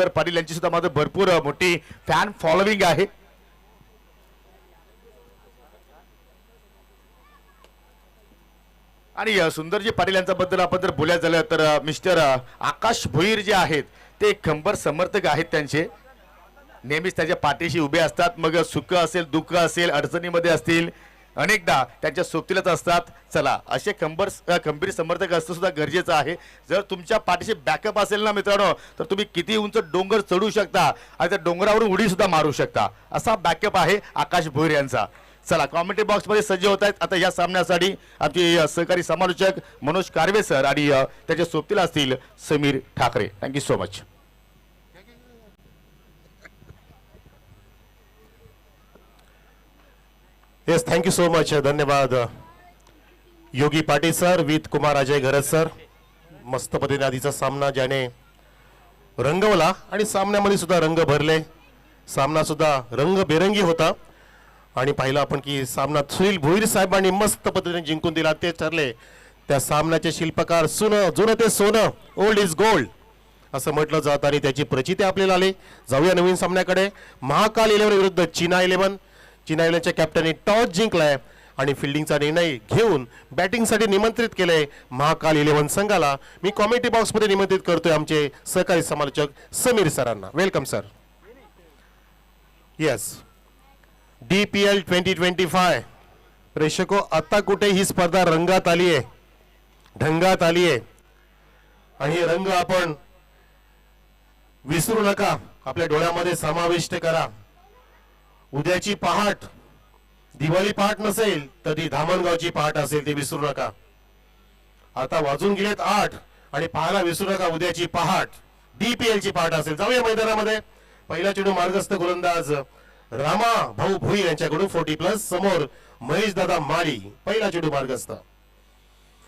सुंदर पाटील यांची सुद्धा माझं भरपूर मोठी फॅन फॉलोविंग आहे। आणि सुंदरजी पाटील यांच्याबद्दल आपण जर बोलायचं झालं तर मिस्टर आकाश भोईर जे आहेत ते खंबर समर्थक आहेत। त्यांचे नेहमीच त्याच्या पाठीशी उभे असतात, मग सुख असेल दुःख असेल अडचणीमध्ये असतील अनेकदा त्यांच्या सोबतीलाच असतात। चला असे खंबीर समर्थक असणं सुद्धा गरजेचं आहे। जर तुमच्या पाठीशी बॅकअप असेल ना मित्रांनो तर तुम्ही किती उंच डोंगर चढू शकता आणि त्या डोंगरावरून उडी सुद्धा मारू शकता, असा बॅकअप आहे आकाश भोईर यांचा। चला कॉमेंट्री बॉक्स मध्ये सज्ज होत आहेत आता या सामन्यासाठी आमचे सहकारी समालोचक मनोज कारवे सर आणि त्याच्या सोबतीला असतील Sameer Thackeray. Thank you so much. Yes thank you so much, धन्यवाद Yogi Patil sir with Kumar Ajay Gharat sir. मस्त पद्धतीने आधीचा सामना ज्याने रंगवला आणि सामन्यामध्ये सुद्धा रंग भरले, सामना सुद्धा रंगबेरंगी होता आणि पाहिलं आपण की सामना सुनील भोईर साहेबांनी मस्त पद्धतीने जिंकून दिला। ते ठरले त्या सामन्याचे शिल्पकार जुनं ते सोनं, ओल्ड इज गोल्ड असं म्हटलं जातं आणि त्याची प्रचिती आपल्याला आली। जाऊया नवीन सामन्याकडे। महाकाल 11 विरुद्ध चीना 11। चीना 11च्या कॅप्टनने टॉस जिंकलाय आणि फिल्डिंगचा निर्णय घेऊन बॅटिंगसाठी निमंत्रित केलंय महाकाल 11 संघाला। मी कॉमेंट्री बॉक्स मध्ये निमंत्रित करतोय आमचे सहकारी समालोचक समीर सरांना। Welcome sir. येस DPL 2025 प्रेक्षको आता कुठे ही स्पर्धा रंगात आली आहे, ढंगात आली आहे आणि हे रंग आपण विसरू नका, आपल्या डोळ्यामध्ये समाविष्ट करा। उद्याची पहाट दिवाळी पहाट नसेल तर ती धामणगावची पहाट असेल, ती विसरू नका। आता वाजून गेलेत 8 आणि पाहायला विसरू नका उद्याची पहाट DPL ची पहाट असेल। जाऊया मैदानामध्ये। पहिला चेंडू मार्गस्थ गोलंदाज रामा भाऊ भोईर यांच्याकडून 40+ समोर महेश दादा माळी। पहिला चेंडू मार्गस्थ,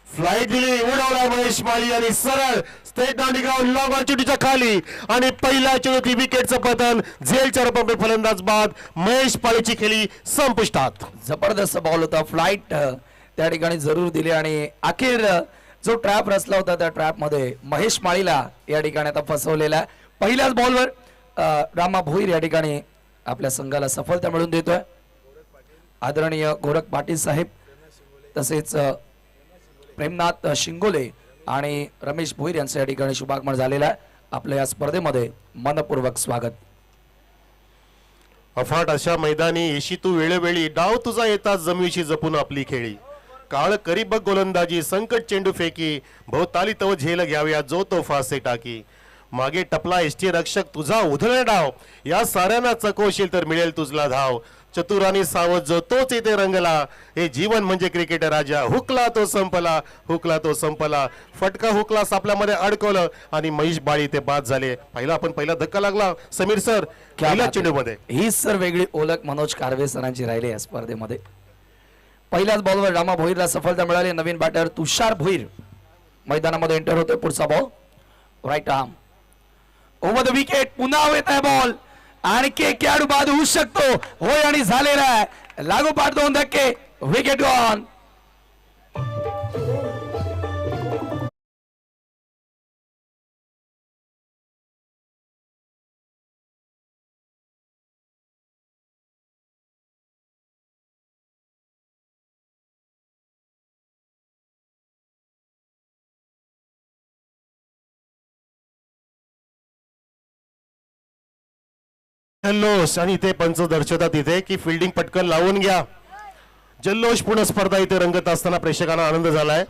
फ्लाइट दिली, उडवला महेश माळी आणि सरळ स्टेट डाउन लॉंग ऑन चेंडूच्या खाली आणि पहिला चेंडू विकेटचं पतन झेलच्या रूपामध्ये फलंदाज बाद महेश माळीची खेळी संपुष्टात। जबरदस्त बॉल होता, फ्लाइट त्या ठिकाणी जरूर दिली आणि अखेर जो ट्रॅप रचला होता त्या ट्रॅप मध्ये महेश माळीला या ठिकाणी आता फसवलेला। पहिल्याच बॉलवर रामा भोईर या ठिकाणी आपल्या संघाला सफलता मिळवून देतोय। आदरणीय गोरख पाटील साहेब तसेच प्रेमनाथ शिंगोले आणि रमेश भोईर यांचं या ठिकाणी शुभागमन झालेलं आहे। आपल्या या स्पर्धेमध्ये मनपूर्वक स्वागत। अफाट अशा मैदानी येशी तू वेळोवेळी, डाव तुझा येतात जमिनीशी जपून आपली खेळी। काळ करी बघ गोलंदाजी, संकट चेंडू फेकी, भोवताली तव झेल घ्याव्या जो तो फासे टाकी। मागे टपला एसटी रक्षक तुझा उधळणे डाव, या साऱ्यांना चकोशील तर मिळेल तुझला धाव। चतुरानी सावध जो तोच येते रंगला, हे जीवन म्हणजे क्रिकेट राजा। हुकला तो संपला, हुकला तो संपला, फटका हुकला सापल्यामध्ये अडकवलं आणि महेश बाळी ते बाद झाले। पहिला धक्का लागला समीर सर पहिल्या चेंडूमध्ये। ही सर वेगळी ओळख मनोज कारवे सरांची राहिली या स्पर्धेमध्ये। पहिल्याच बॉलवर रामा भोईरला सफलता मिळाली। नवीन बॅटर तुषार भोईर मैदानामध्ये एंटर होतोय। पुढचा ball right arm over the wicket, पुन्हा येत आहे बॉल आणि के खेळाडू बाद होऊ शकतो, होय आणि झालेला आहे। लागोपाठ 2 धक्के, विकेट गॉन। जल्लोष आणि इथे पंच दर्शवतात इथे की फिल्डिंग पटकन लावून घ्या। जल्लोषपूर्ण स्पर्धा इथे रंगत असताना प्रेक्षकांना आनंद झालाय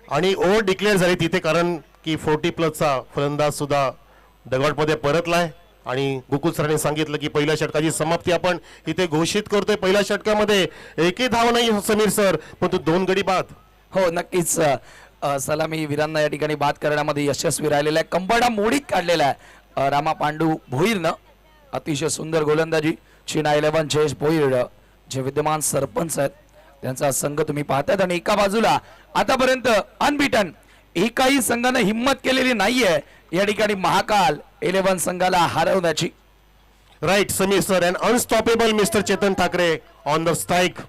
आणि ओव्हर डिक्लेअर झाली तिथे, कारण की 40+ फलंदाज सुद्धा डगआउट मध्ये परतलाय आणि गोकुल सरांनी सांगितलं की पहिल्या षटकाची समाप्ती आपण इथे घोषित करतोय। पहिल्या षटकामध्ये एकही धाव नाही समीर सर, पण तो 2 गडी बाद। हो नक्कीच सलामी वीरांना या ठिकाणी बाद करण्यामध्ये यशस्वी राहिलेला आहे। कंबडा मोडीत काढलेला आहे रामा पांडू भोईरनं। अतिशय सुंदर गोलंदाजी चीना 11 जयेश भोईर जे विद्यमान सरपंच आहेत त्यांचा संघ तुम्ही पाहताय आणि एका बाजूला आतापर्यंत अनबीटन एकाही संघाने हिम्मत केलेली नाहीये या ठिकाणी महाकाल 11 संघाला हरवण्याची। Right Sameer sir and unstoppable mister Chetan Thackeray on the strike.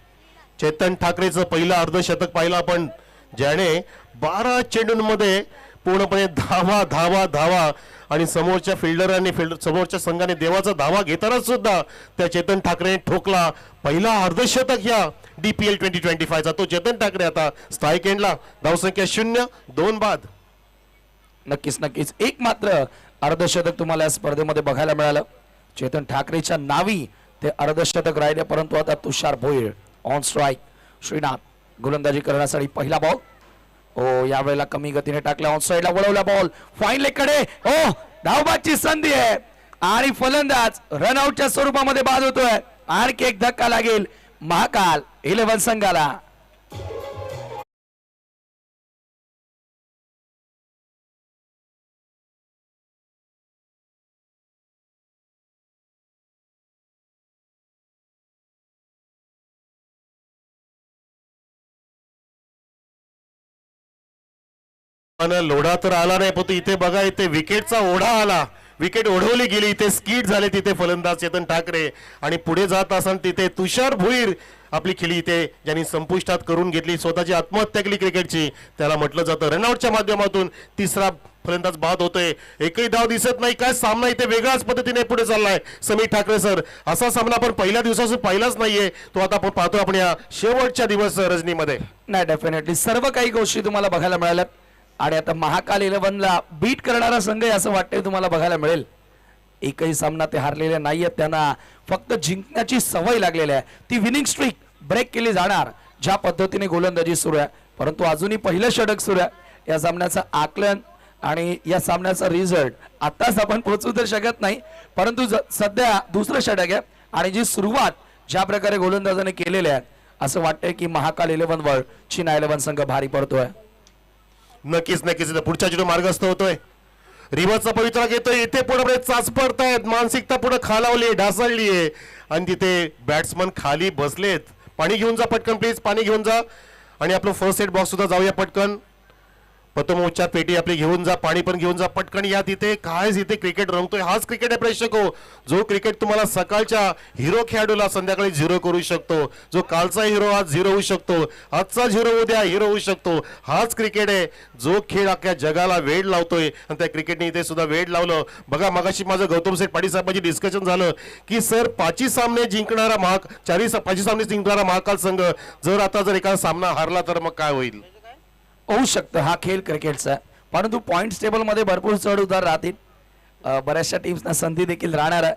चेतन ठाकरेचं पहिलं अर्धशतक पाहिलं आपण, ज्याने 12 चेंडूंमध्ये पूर्णपणे धावा धावा धावा आणि समोरच्या फिल्डरांनी समोरच्या संघाने देवाचा धावा घेताना सुद्धा त्या चेतन ठाकरे ठोकला पहिला अर्धशतक या DPL 2025 चा तो चेतन ठाकरे आता स्ट्राईक एंडला धावसंख्या 0-2 बाद. नक्कीच नक्कीच एक मात्र अर्धशतक तुम्हाला या स्पर्धेमध्ये बघायला मिळालं. चेतन ठाकरेच्या नावी ते अर्धशतक राहिले, परंतु आता तुषार भोईर ऑन स्ट्राईक. श्रीनाथ गोलंदाजी करण्यासाठी पहिला बॉल. ओ यावेळेला कमी गतीने टाकला, ऑन साइडला वळवला बॉल फाईन लेग कडे. ओ धावबाची संधी आहे आणि फलंदाज रनआउटच्या स्वरूपामध्ये बाद होतोय. आणखी एक धक्का लागेल महाकाल 11 संघाला. पण लोढा तर आला नाही, पण इथे बघा इथे विकेटचा ओढा आला, विकेट ओढवली गेली, इथे स्कीट झाले तिथे फलंदाज चेतन ठाकरे आणि पुढे जात असताना तिथे तुषार भोईर आपली खेळी इथे ज्यांनी संपुष्टात करून घेतली, स्वतःची आत्महत्या केली क्रिकेटची त्याला म्हटलं जातं. रनआउटच्या माध्यमातून तिसरा फलंदाज बाद होतोय, एकही धाव दिसत नाही. काय सामना इथे वेगळ्याच पद्धतीने पुढे चाललाय. समीर ठाकरे सर, असा सामना आपण पहिल्या दिवसापासून पाहिलाच नाहीये, तो आता आपण पाहतो आपण या शेवटच्या दिवस रजनीमध्ये. नाही डेफिनेटली सर्व काही गोष्टी तुम्हाला बघायला मिळाल्यात आणि आता महाकाल 11 ला बीट करणारा संघ आहे असं वाटतंय तुम्हाला बघायला मिळेल. एकही सामना ते हारलेले नाहीयेत, त्यांना फक्त जिंकण्याची सवय लागलेली आहे. ती विनिंग स्ट्रीक ब्रेक केली जाणार ज्या पद्धतीने गोलंदाजी सुरू आहे. परंतु अजूनही पहिलं षटक सुरू आहे. या सामन्याचं आकलन आणि या सामन्याचा रिझल्ट आताच आपण पोहोचू तर शकत नाही, परंतु सध्या दुसरं षटक आहे आणि जी सुरुवात ज्या प्रकारे गोलंदाजाने केलेली आहे असं वाटतंय की महाकाल 11 वर चीना 11 संघ भारी पडतोय. नक्कीच नक्कीच पुढच्या चेंडू मार्गस्थ होतोय, रिव्हर्सचा पवित्रा घेतोय, इथे पुढे चाच पडतायत, मानसिकता पुढे खालावली ढासळली आहे आणि तिथे बॅट्समन खाली बसलेत. पाणी घेऊन जा पटकन प्लीज, पाणी घेऊन जा आणि आपलं फर्स्ट एड बॉक्स सुद्धा जाऊया पटकन. प्रथमोपचार पेटी आपली घेऊन जा, पाणी पण घेऊन जा पटकन. या तिथे काय इथे क्रिकेट रंगतोय, हाच क्रिकेट आहे प्रेक्षक हो. जो क्रिकेट तुम्हाला सकाळच्या हिरो खेळाडूला संध्याकाळी झिरो करू शकतो, जो कालचा हिरो आज झिरो होऊ शकतो, आजचा झिरो उद्या हिरो होऊ शकतो, हाच क्रिकेट आहे. जो खेळ अख्ख्या जगाला वेड लावतोय आणि त्या क्रिकेटने इथे सुद्धा वेड लावलं. बघा मगाशी माझं गौतम सेठ पाटील साहेबांची डिस्कशन झालं की सर 5 सामने जिंकणारा 5 सामने जिंकणारा महाकाल संघ जर आता जर एखादा सामना हारला तर मग काय होईल. होऊ शकतं, हा खेळ क्रिकेटचा, परंतु पॉइंट्स टेबल मध्ये भरपूर चढ उतार राहतील. बऱ्याचशा टीम्सना संधी देखील राहणार आहे.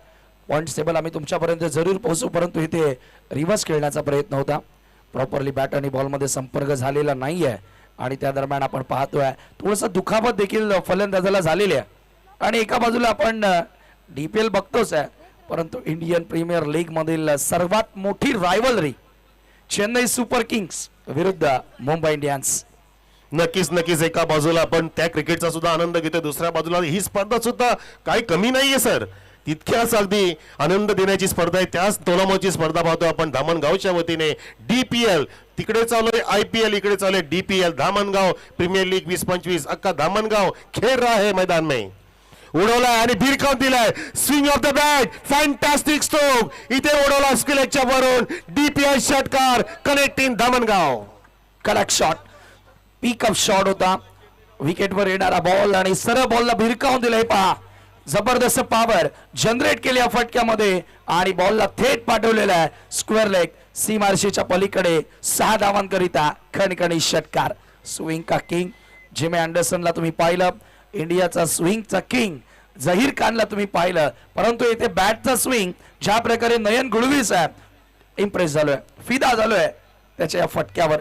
पॉइंट्स टेबल आम्ही तुमच्यापर्यंत जरूर पोहोचू, परंतु इथे रिव्हर्स खेळण्याचा प्रयत्न होता. प्रॉपरली बॅट आणि बॉलमध्ये संपर्क झालेला नाही आहे आणि त्या दरम्यान आपण पाहतोय थोडंसं दुखापत देखील फलंदाजाला झालेली आहे. आणि एका बाजूला आपण DPL बघतोच आहे, परंतु इंडियन प्रीमियर लीग मधील सर्वात मोठी रायव्हलरी चेन्नई सुपर किंग्स विरुद्ध मुंबई इंडियन्स. नक्कीच नक्कीच एका बाजूला आपण त्या क्रिकेटचा सुद्धा आनंद घेतोय, दुसऱ्या बाजूला ही स्पर्धा सुद्धा काही कमी नाहीये सर, तितक्याच अगदी आनंद देण्याची स्पर्धा आहे. त्याच तोलामोलची स्पर्धा पाहतोय आपण धामणगावच्या वतीने. DPL तिकडे चालू आहे, IPL इकडे चालू आहे, DPL धामणगाव प्रीमियर लीग 2025. अख्खा धामणगाव खेळ रहा है मैदान में. उडवलाय आणि भिरकावून दिलाय, swing of the bat, fantastic stroke, इथे उडवला स्किलेटच्या वरून DPL षटकार कनेक्टिंग धामणगाव. कडक शॉट, पिकअप शॉट होता, विकेटवर येणारा बॉल आणि सरळ बॉलला भिरकावून दिलंय. पहा जबरदस्त पॉवर जनरेट केली या फटक्यामध्ये आणि बॉलला थेट पाठवलेला आहे स्क्वेअर लेग सीमारशीच्या पलीकडे. 6 धावांकरिता खणखणी षटकार. स्विंग का किंग जिमी अँडरसनला तुम्ही पाहिलं, इंडियाचा स्विंगचा किंग झहीर खानला तुम्ही पाहिलं, परंतु इथे बॅटचा स्विंग ज्या प्रकारे नयन गुळवी साहेब इम्प्रेस झालोय, फिदा झालोय त्याच्या या फटक्यावर.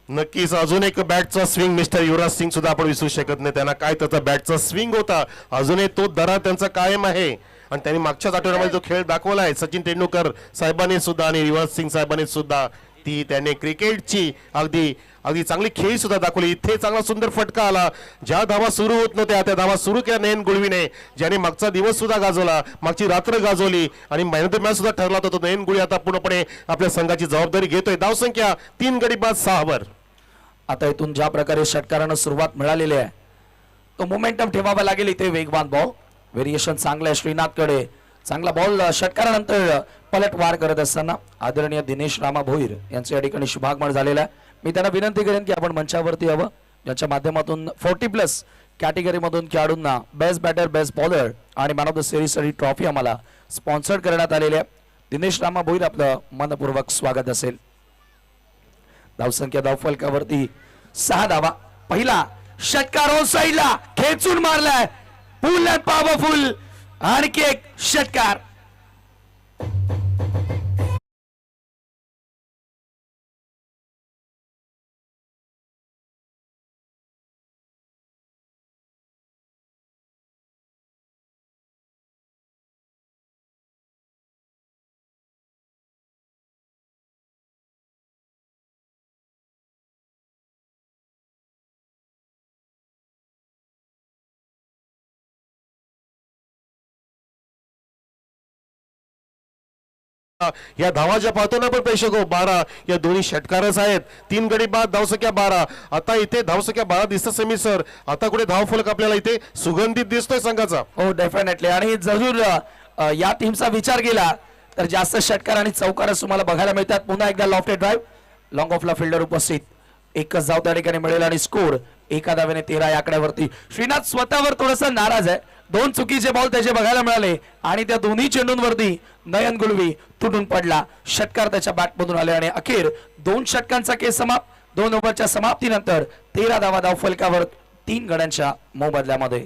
नक्कीच अजून एक बॅटचा स्विंग मिस्टर युवराज सिंग सुद्धा आपण विसरू शकत नाही. त्यांना काय त्याचा बॅटचा स्विंग होता, अजूनही तो दरा त्यांचा कायम आहे आणि त्यांनी मागच्याच आठवड्यामध्ये जो खेळ दाखवला आहे सचिन तेंडुलकर साहेबांनी सुद्धा आणि युवराज सिंग साहेबांनी सुद्धा, ती त्याने क्रिकेटची अगदी अगदी चांगली खेळी सुद्धा दाखवली. इथे चांगला सुंदर फटका आला, ज्या धावा सुरू होत नव्हत्या त्या धावा सुरू केल्या नयन गुळवीने, ज्याने मागचा दिवस सुद्धा गाजवला, मागची रात्र गाजवली आणि मॅन ऑफ द मॅच सुद्धा ठरला होता. नयन गुळवी आता पूर्णपणे आपल्या संघाची जबाबदारी घेतोय. धावसंख्या 3 गडी बाद 6 वर. आता इथून ज्या प्रकारे षटकारानं सुरुवात मिळालेली आहे तो मोमेंटम ठेवावा लागेल. इथे वेगवान बॉल, व्हेरिएशन चांगलं आहे श्रीनाथकडे, चांगला बॉल षटकारानंतर पलटवार करत असताना आदरणीय दिनेश रामा भोईर यांचं या ठिकाणी शुभागमन झालेलं आहे. मी त्यांना विनंती करेन की आपण मंचावरती यावं, ज्यांच्या माध्यमातून 40+ कॅटेगरीमधून खेळाडूंना बेस्ट बॅटर, बेस्ट बॉलर आणि मॅन ऑफ द सिरीज साठी ट्रॉफी आम्हाला स्पॉन्सर करण्यात आलेली आहे. दिनेश रामा भोईर आपलं मनपूर्वक स्वागत असेल. धावसंख्या धावफलकावरती 6 धावा. पहिला षटकार ऑन साइडला खेचून मारलाय, फुल अँड पॉवरफुल. आणखी एक षटकार. या धावा ज्या पाहतो ना आपण प्रेक्षक 12 या दोन्ही षटकारच आहेत. 3 गडी बाद, धावसंख्या 12. आता इथे धावसंख्या 12 दिसतं समीर सर. आता कुठे धावफलक आपल्याला इथे सुगंधित दिसतोय संघाचा. हो डेफिनेटली. आणि जरूर या टीमचा विचार केला तर जास्त षटकार आणि चौकारच तुम्हाला बघायला मिळतात. पुन्हा एकदा लॉफ्टेड ड्राइव्ह, लॉंग ऑफला फिल्डर उपस्थित. एकच धाव त्या ठिकाणी मिळेल आणि स्कोर एका धावेने 13 या आकड्यावरती. श्रीनाथ स्वतःवर थोडासा नाराज आहे. 2 चुकीचे बॉल त्याचे बघायला मिळाले आणि त्या दोन्ही चेंडूंवरती नयन गुलवी तुटून पडला. षटकार त्याच्या बॅटमधून आले आणि अखेर 2 षटकांचा केस समाप्त. 2 ओव्हरच्या समाप्तीनंतर 13 धावा धावफलकावर 3 गड्यांच्या मोबदल्यामध्ये.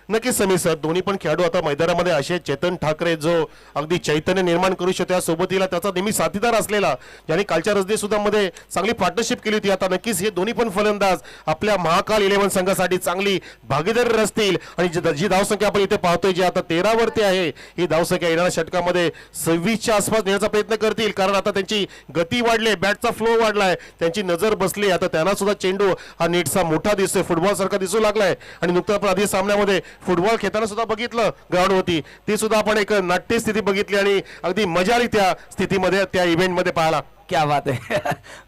नक्कीच समीर सर, दोन्ही पण खेळाडू आता मैदानामध्ये असे. चेतन ठाकरे जो अगदी चैतन्य निर्माण करू शकतो, सोबतीला त्याचा नेहमी साथीदार असलेला ज्यांनी कालच्या रजनी सुद्धा मध्ये चांगली पार्टनरशिप केली होती. आता नक्कीच हे दोन्ही पण फलंदाज आपल्या महाकाल 11 संघासाठी चांगली भागीदारी रचतील. आणि जी धावसंख्या आपण इथे पाहतोय जी आता 13 वरती आहे, ही धावसंख्या येणाऱ्या षटकामध्ये 26च्या आसपास नेण्याचा प्रयत्न करतील. कारण आता त्यांची गती वाढली, बॅटचा फ्लो वाढलाय, त्यांची नजर बसली. आता त्यांना सुद्धा चेंडू हा नेटचा मोठा दिसतोय, फुटबॉल सारखा दिसू लागलाय. आणि नुकतं आपण आधी सामन्यामध्ये फुटबॉल खेळताना सुद्धा बघितलं ग्राउंड होती, ती सुद्धा आपण एक नाट्य स्थिती बघितली आणि अगदी मजा आली त्या स्थितीमध्ये, त्या इव्हेंट मध्ये पाहायला. क्या बात आहे.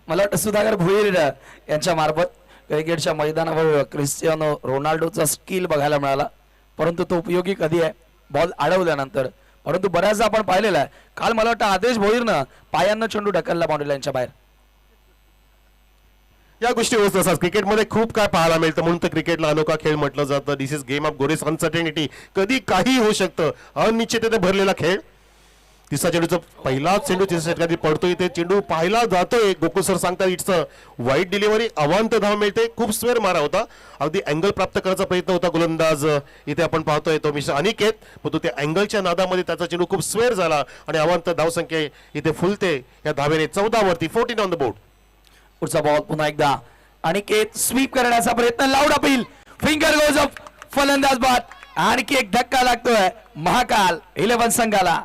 मला वाटतं सुधाकर भोईर यांच्या मार्फत क्रिकेटच्या मैदानावर क्रिस्टियानो रोनाल्डोचा स्किल बघायला मिळाला, परंतु तो उपयोगी कधी आहे बॉल अडवल्यानंतर. परंतु बऱ्याचदा आपण पाहिलेला आहे. काल मला वाटतं आदेश भोईरनं पायांना चेंडू ढकलला बाउंड्री लाईनच्या बाहेर. या गोष्टी होत असतात क्रिकेटमध्ये, खूप काय पाहायला मिळतं. म्हणून तर क्रिकेटला अनोखा खेळ म्हटलं जातं. दिस इज गेम ऑफ गोरेस अनसर्टेनिटी. कधी काही होऊ शकतं, अनिश्चिततेने भरलेला खेळ. तिसरा चेंडूचा पहिला चेंडू तिसऱ्या षटकात पडतोय, ते चेंडू पाहायला जातोय. गोकुळ सर सांगतात इट्स वाईट डिलिव्हरी, अवांत धाव मिळते. खूप स्वेर मारा होता, अगदी अँगल प्राप्त करायचा प्रयत्न होता गोलंदाज इथे आपण पाहतोय तो मिस्टर अनिकेत, परंतु त्या अँगलच्या नादामध्ये त्याचा चेंडू खूप स्वेर झाला आणि अवांत धावसंख्या इथे फुलते. या धावेने 14 वरती 14 ऑन द बोर्ड. पुढचा बॉल पुन्हा एकदा अनिकेत स्वीप करण्याचा प्रयत्न, loud appeal, finger goes up, फलंदाज बाद. आणखी एक धक्का लागतोय महाकाल 11 संघाला.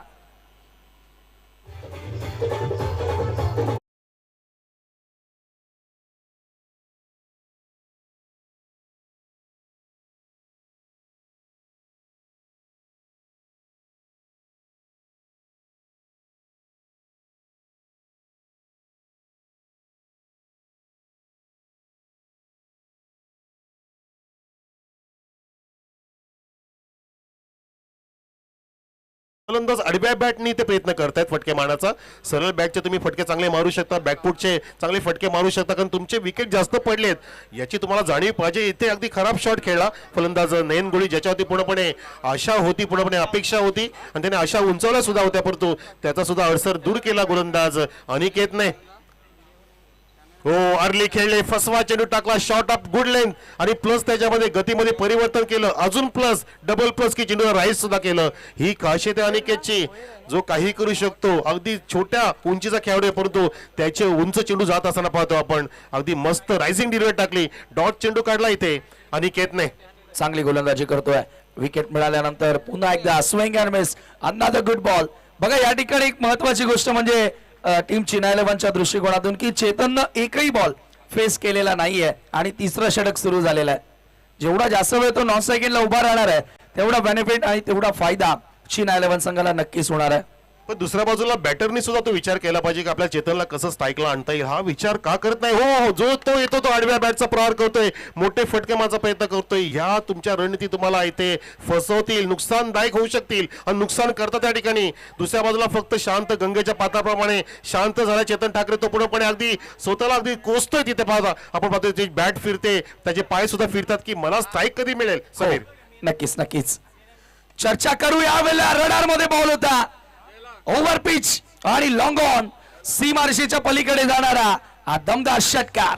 फलंदाज आडव्या बॅटनी ते प्रयत्न करतायत फटके मारण्याचा. सरळ बॅटचे तुम्ही फटके चांगले मारू शकता, बॅकफुटचे चांगले फटके मारू शकता, कारण तुमचे विकेट जास्त पडलेत याची तुम्हाला जाणीव पाहिजे. इथे अगदी खराब शॉट खेळला फलंदाज नयन गोळी, ज्याच्यावरती पूर्णपणे आशा होती, पूर्णपणे अपेक्षा होती आणि त्याने आशा उंचावल्या सुद्धा होत्या, परंतु त्याचा सुद्धा अडसर दूर केला गोलंदाज अनिकेतने. हो, अर्ली खेळले, फसवा चेंडू टाकला, शॉट ऑफ गुड लेंथ आणि प्लस त्याच्यामध्ये गतीमध्ये परिवर्तन केलं, अजून प्लस डबल प्लस की चेंडूला राईस सुद्धा केलं. ही खासियत आहे अनिकेतची, जो काही करू शकतो. अगदी छोट्या उंचीचा खेळाडू आहे, परंतु त्याचे उंच चेंडू जात असताना पाहतो आपण. अगदी मस्त रायझिंग डिलिव्हरी टाकली, डॉट चेंडू काढला इथे अनिकेतने. चांगली गोलंदाजी करतोय. विकेट मिळाल्यानंतर पुन्हा एकदा swing and miss, another good ball. बघा या ठिकाणी एक महत्वाची गोष्ट म्हणजे टीम चीना 11च्या दृष्टिकोनातून की चेतननं एकही बॉल फेस केलेला नाहीये आणि तिसरं षटक सुरू झालेलं आहे. जेवढा जास्त वेळ तो नॉन सेकंडला उभा राहणार आहे तेवढा बेनिफिट आणि तेवढा फायदा चीना 11 संघाला नक्कीच होणार आहे. पण दुसऱ्या बाजूला बॅटरनी सुद्धा तो विचार केला पाहिजे की आपल्या चेतनला कसं स्ट्राईकला आणता येईल, हा विचार का करत नाही. हो जो तो येतो तो आडव्या बॅटचा प्रहार करतोय, मोठे फटके मारण्याचा प्रयत्न करतोय. ह्या तुमच्या रणनीती तुम्हाला इथे फसवतील, नुकसानदायक होऊ शकतील आणि नुकसान करतात त्या ठिकाणी. दुसऱ्या बाजूला फक्त शांत गंगेच्या पात्राप्रमाणे शांत झाला चेतन ठाकरे, तो पूर्णपणे अगदी स्वतःला अगदी कोसतोय तिथे. पाहता आपण पाहतोय त्याची बॅट फिरते, त्याचे पाय सुद्धा फिरतात की मला स्ट्राईक कधी मिळेल. समीर नक्कीच नक्कीच चर्चा करू. यावेळेला रडार मध्ये बॉल होता, ओव्हर पिच आणि लॉंग ऑन, सीमारेषेच्या पलीकडे जाणारा हा दमदार षटकार.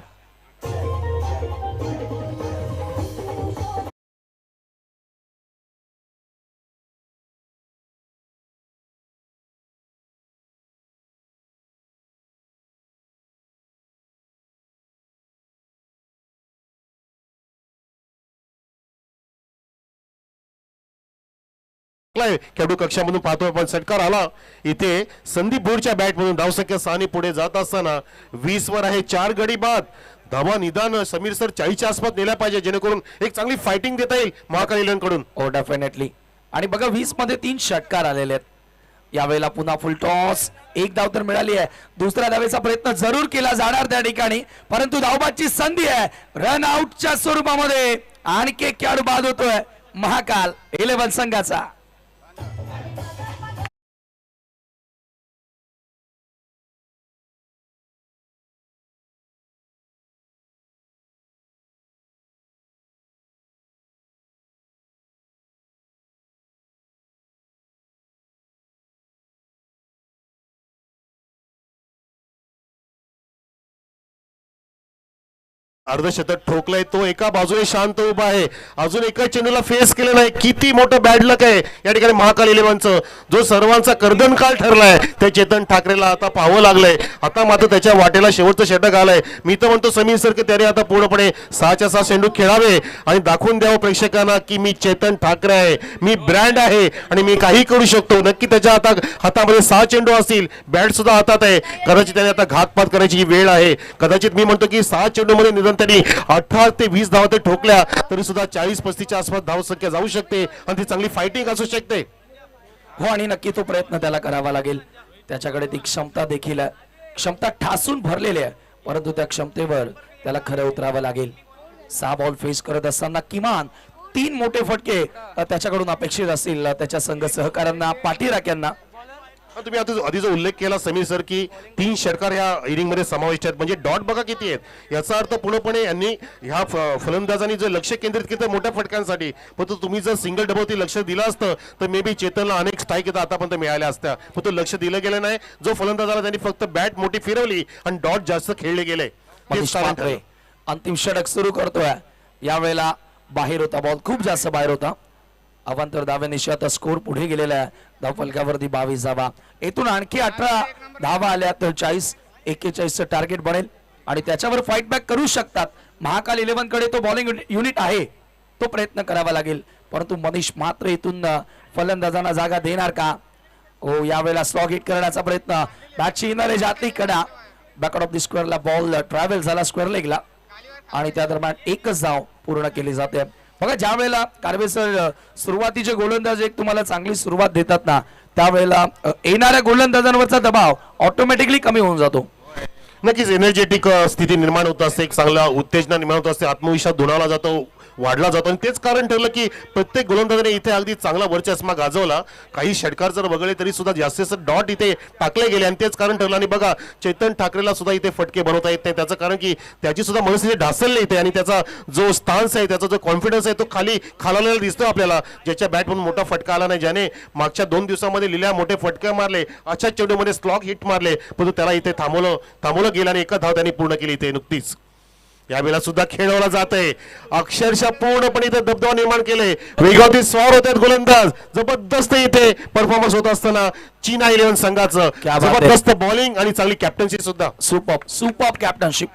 खेळाडू कक्षामधून पाहतोय आपण, षटकार आला इथे संदीप बोरच्या बॅट मधून. धावसंख्या 6 पुढे जात असताना 20 वर आहे, 4 गडी बाद. धावा निदान समीर सर 40च्या आसपास नेल्या पाहिजे, जेणेकरून एक चांगली फायटिंग देता येईल महाकाल इलेव्हनकडून. हो डेफिनेटली. आणि बघा 20 मध्ये 3 षटकार आलेले आहेत. यावेळेला पुन्हा फुल टॉस, एक धाव तर मिळाली आहे. दुसऱ्या धावेचा प्रयत्न जरूर केला जाणार त्या ठिकाणी, परंतु धावबादची संधी आहे. रन आउटच्या स्वरूपामध्ये आणखी एक खेळाडू बाद होतोय महाकाल 11 संघाचा. अर्धशतक ठोकलंय, तो एका बाजूने शांत उभा आहे, अजून एका चेंडूला फेस केलं नाही. किती मोठं बॅड लक आहे या ठिकाणी महाकाल इलेव्हनचं. जो सर्वांचा कर्दनकाळ ठरलाय त्या चेतन ठाकरेला आता पाहावं लागलंय. आता मात्र त्याच्या वाटेला शेवटचं षटक आलंय. मी तर म्हणतो समीर सर की त्याने आता पूर्णपणे 6च्या 6 चेंडू खेळावे आणि दाखवून द्यावं प्रेक्षकांना की मी चेतन ठाकरे आहे, मी ब्रँड आहे आणि मी काही करू शकतो. नक्की त्याच्या हातामध्ये 6 चेंडू असतील, बॅट सुद्धा हातात आहे. कदाचित त्याने आता घातपात करायची ही वेळ आहे. कदाचित मी म्हणतो की 6 चेंडू मध्ये निदान त्यांनी 18 ते 20 धावा ते ठोकल्या तरी सुद्धा 40-35च्या आसपास धाव संख्या जाऊ शकते आणि ती चांगली फायटिंग असू शकते. हो आणि नक्की तो प्रयत्न त्याला करावा लागेल. त्याच्याकडे ती क्षमता देखील आहे, क्षमता ठासून भरलेली आहे, परंतु त्या क्षमतेवर त्याला खरं उतरावं लागेल. 6 बॉल फेस करत असताना किमान 3 मोठे फटके त्याच्याकडून अपेक्षित असतील त्याच्या संघ सहकाऱ्यांना, पाठीराख्यांना. तुम्ही आता आधी जो उल्लेख केला समीर सर की 3 षटकार ह्या इनिंग मध्ये समाविष्ट आहेत, म्हणजे डॉट बघा किती आहेत. याचा अर्थ पूर्णपणे यांनी ह्या फलंदाजांनी जे लक्ष केंद्रित केलं मोठ्या फटक्यांसाठी, पण तुम्ही जर सिंगल डबलती लक्ष दिलं असतं तर मे बी चेतनला अनेक स्ट्राईक येतात आतापर्यंत मिळाल्या असत्या, पण तो लक्ष दिलं गेलं नाही. जो फलंदाजाला त्यांनी फक्त बॅट मोठी फिरवली आणि डॉट जास्त खेळले गेले. अंतिम षटक सुरू करतोय. यावेळेला बाहेर होता बॉल, खूप जास्त बाहेर होता. अवांतर धाव्यानिशी आता स्कोर पुढे गेलेला आहे. धावफलकावरती 22 धावा, येथून आणखी 18 धावा आल्या तर 40-41चं टार्गेट बनेल आणि त्याच्यावर फाईट बॅक करू शकतात. महाकाल 11 कडे तो बॉलिंग युनिट आहे, तो प्रयत्न करावा लागेल. परंतु मनीष मात्र इथून फलंदाजांना जागा देणार का? हो, यावेळेला स्लॉग हिट करण्याचा प्रयत्न, बॅटची इनर एज आतली कडा, बॅकआउट ऑफ द स्क्वेअरला बॉल ट्रॅव्हल झाला स्क्वेअर लेगला आणि त्या दरम्यान एकच धाव पूर्ण केली जाते. बघा ज्या वेळेला कारवे सर सुरुवातीचे गोलंदाज एक तुम्हाला चांगली सुरुवात देतात ना, त्यावेळेला येणाऱ्या गोलंदाजांवरचा दबाव ऑटोमॅटिकली कमी होऊन जातो. नक्कीच एनर्जेटिक स्थिती निर्माण होत असते, एक चांगला उत्तेजना निर्माण होत असते, आत्मविश्वास दुणावला जातो, वाढला जातो. आणि तेच कारण ठरलं की प्रत्येक गोलंदाजाने इथे अगदी चांगला वर्चस्व गाजवला. काही षटकार जर वगळले तरी सुद्धा जास्तीत डॉट इथे टाकले गेले आणि तेच कारण ठरलं. आणि बघा चेतन ठाकरेला सुद्धा इथे फटके बनवता येत नाही, त्याचं कारण की त्याची सुद्धा मनस्थिती ढासळली इथे आणि त्याचा जो स्टान्स आहे, त्याचा जो कॉन्फिडन्स आहे तो खालावलेला दिसतो आपल्याला. ज्याच्या बॅट म्हणून मोठा फटका आला नाही, ज्याने मागच्या 2 दिवसामध्ये लिहिल्या मोठे फटके मारले, अशा चेंडूमध्ये स्लॉग हिट मारले, परंतु त्याला इथे थांबवलं गेलं आणि एकच धाव त्यांनी पूर्ण केली इथे नुकतीच. यावेळेला सुद्धा खेळवला जात आहे, अक्षरशः पूर्णपणे इथे दबदबा निर्माण केले. वेगावरती स्वार होत आहेत गोलंदाज, जबरदस्त इथे परफॉर्मन्स होत असताना चीना 11 संघाचं जबरदस्त बॉलिंग आणि चांगली कॅप्टन्सी सुद्धा. Super captainship.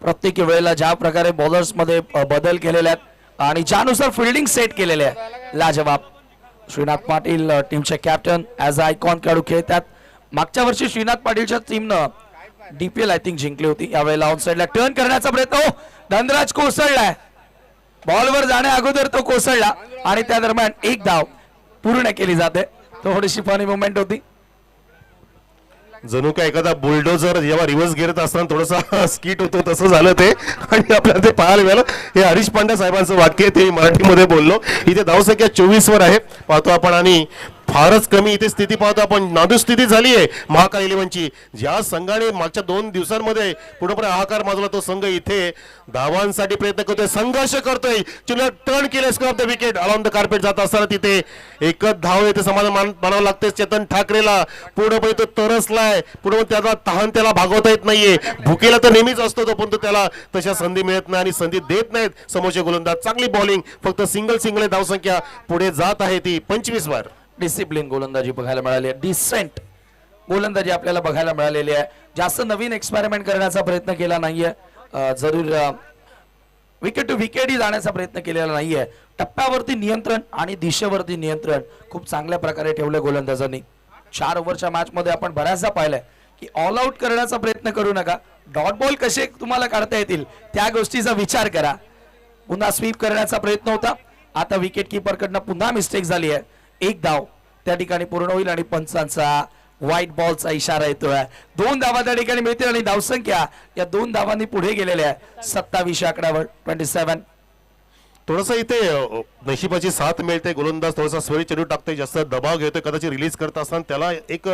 प्रत्येक वेळेला ज्या प्रकारे बॉलर्स मध्ये बदल केलेले आहेत आणि ज्यानुसार फिल्डिंग सेट केलेले आहे, लाजवाब. श्रीनाथ पाटील टीमचे कॅप्टन ऍज आयकॉन खेळाडू खेळतात. मागच्या वर्षी श्रीनाथ पाटीलच्या टीमनं DPL आय थिंक जिंकली होती. यावेळेला ऑन साइडला टर्न करण्याचा प्रयत्न, धनराज कोसळलाय, बॉलवर जाण्या अगोदर तो कोसळला आणि त्या दरम्यान एक धाव पूर्ण केली जाते. थोडीशी फनी मुवमेंट होती. जणू काय एखादा बुलडोजर जेव्हा रिव्हर्स गिरत असताना थोडंसं स्किट होतो तसं झालं ते. आणि आपल्याला ते पाहायला मिळालं. हे हरीश पांड्या साहेबांचं वाक्य आहे, ते मराठीमध्ये बोललो. इथे धावसंख्या 24 वर आहे पाहतो आपण, आणि फारच कमी इथे स्थिती पाहतो आपण. नादुस्थिती झाली आहे महाकाल इलेव्हनची. ज्या संघाने मागच्या 2 दिवसांमध्ये पुढे हाहाकार माजवला तो संघ इथे धावांसाठी प्रयत्न करतोय, संघर्ष करतोय. चुना टर्न केले score of the wicket along the carpet जात असताना तिथे एकच धाव येते, समाधान मानावं लागते चेतन ठाकरेला. पुढे तो तरसलाय, पुढे त्याला तहान त्याला भागवता येत नाहीये. भुकेला तर नेहमीच असतो तो, पण त्याला तशा संधी मिळत नाही आणि संधी देत नाहीत समोरचे गोलंदाज. चांगली बॉलिंग, फक्त सिंगल धावसंख्या पुढे जात आहे ती 25 वर. डिसिप्लिन गोलंदाजी बघायला मिळाली आहे, डिसेंट गोलंदाजी आपल्याला बघायला मिळालेली आहे. जास्त नवीन एक्सपेरिमेंट करण्याचा प्रयत्न केला नाहीये, जरूर विकेट टू विकेटही जाण्याचा प्रयत्न केलेला नाहीये. टप्प्यावरती नियंत्रण आणि दिशेवरती नियंत्रण खूप चांगल्या प्रकारे ठेवलं गोलंदाजांनी. 4 ओव्हरच्या मॅच मध्ये आपण बऱ्याचदा पाहिलंय की ऑल आउट करण्याचा प्रयत्न करू नका, डॉट बॉल कसे तुम्हाला काढता येतील त्या गोष्टीचा विचार करा. पुन्हा स्वीप करण्याचा प्रयत्न होता, आता विकेट किपर कडनं पुन्हा मिस्टेक झाली आहे. 1 धाव त्या ठिकाणी पूर्ण होईल आणि पंचांचा व्हाईट बॉलचा इशारा येतोय. 2 धावा त्या ठिकाणी मिळतील आणि धावसंख्या या 2 धावांनी पुढे गेलेल्या आहे 27 आकड्यावर 27. थोडंसं इथे नशिबाची साथ मिळते. गोलंदाज थोडासा स्वरी चेंडू टाकतोय, जास्त दबाव घेतोय, कदाचित रिलीज करत असताना त्याला एक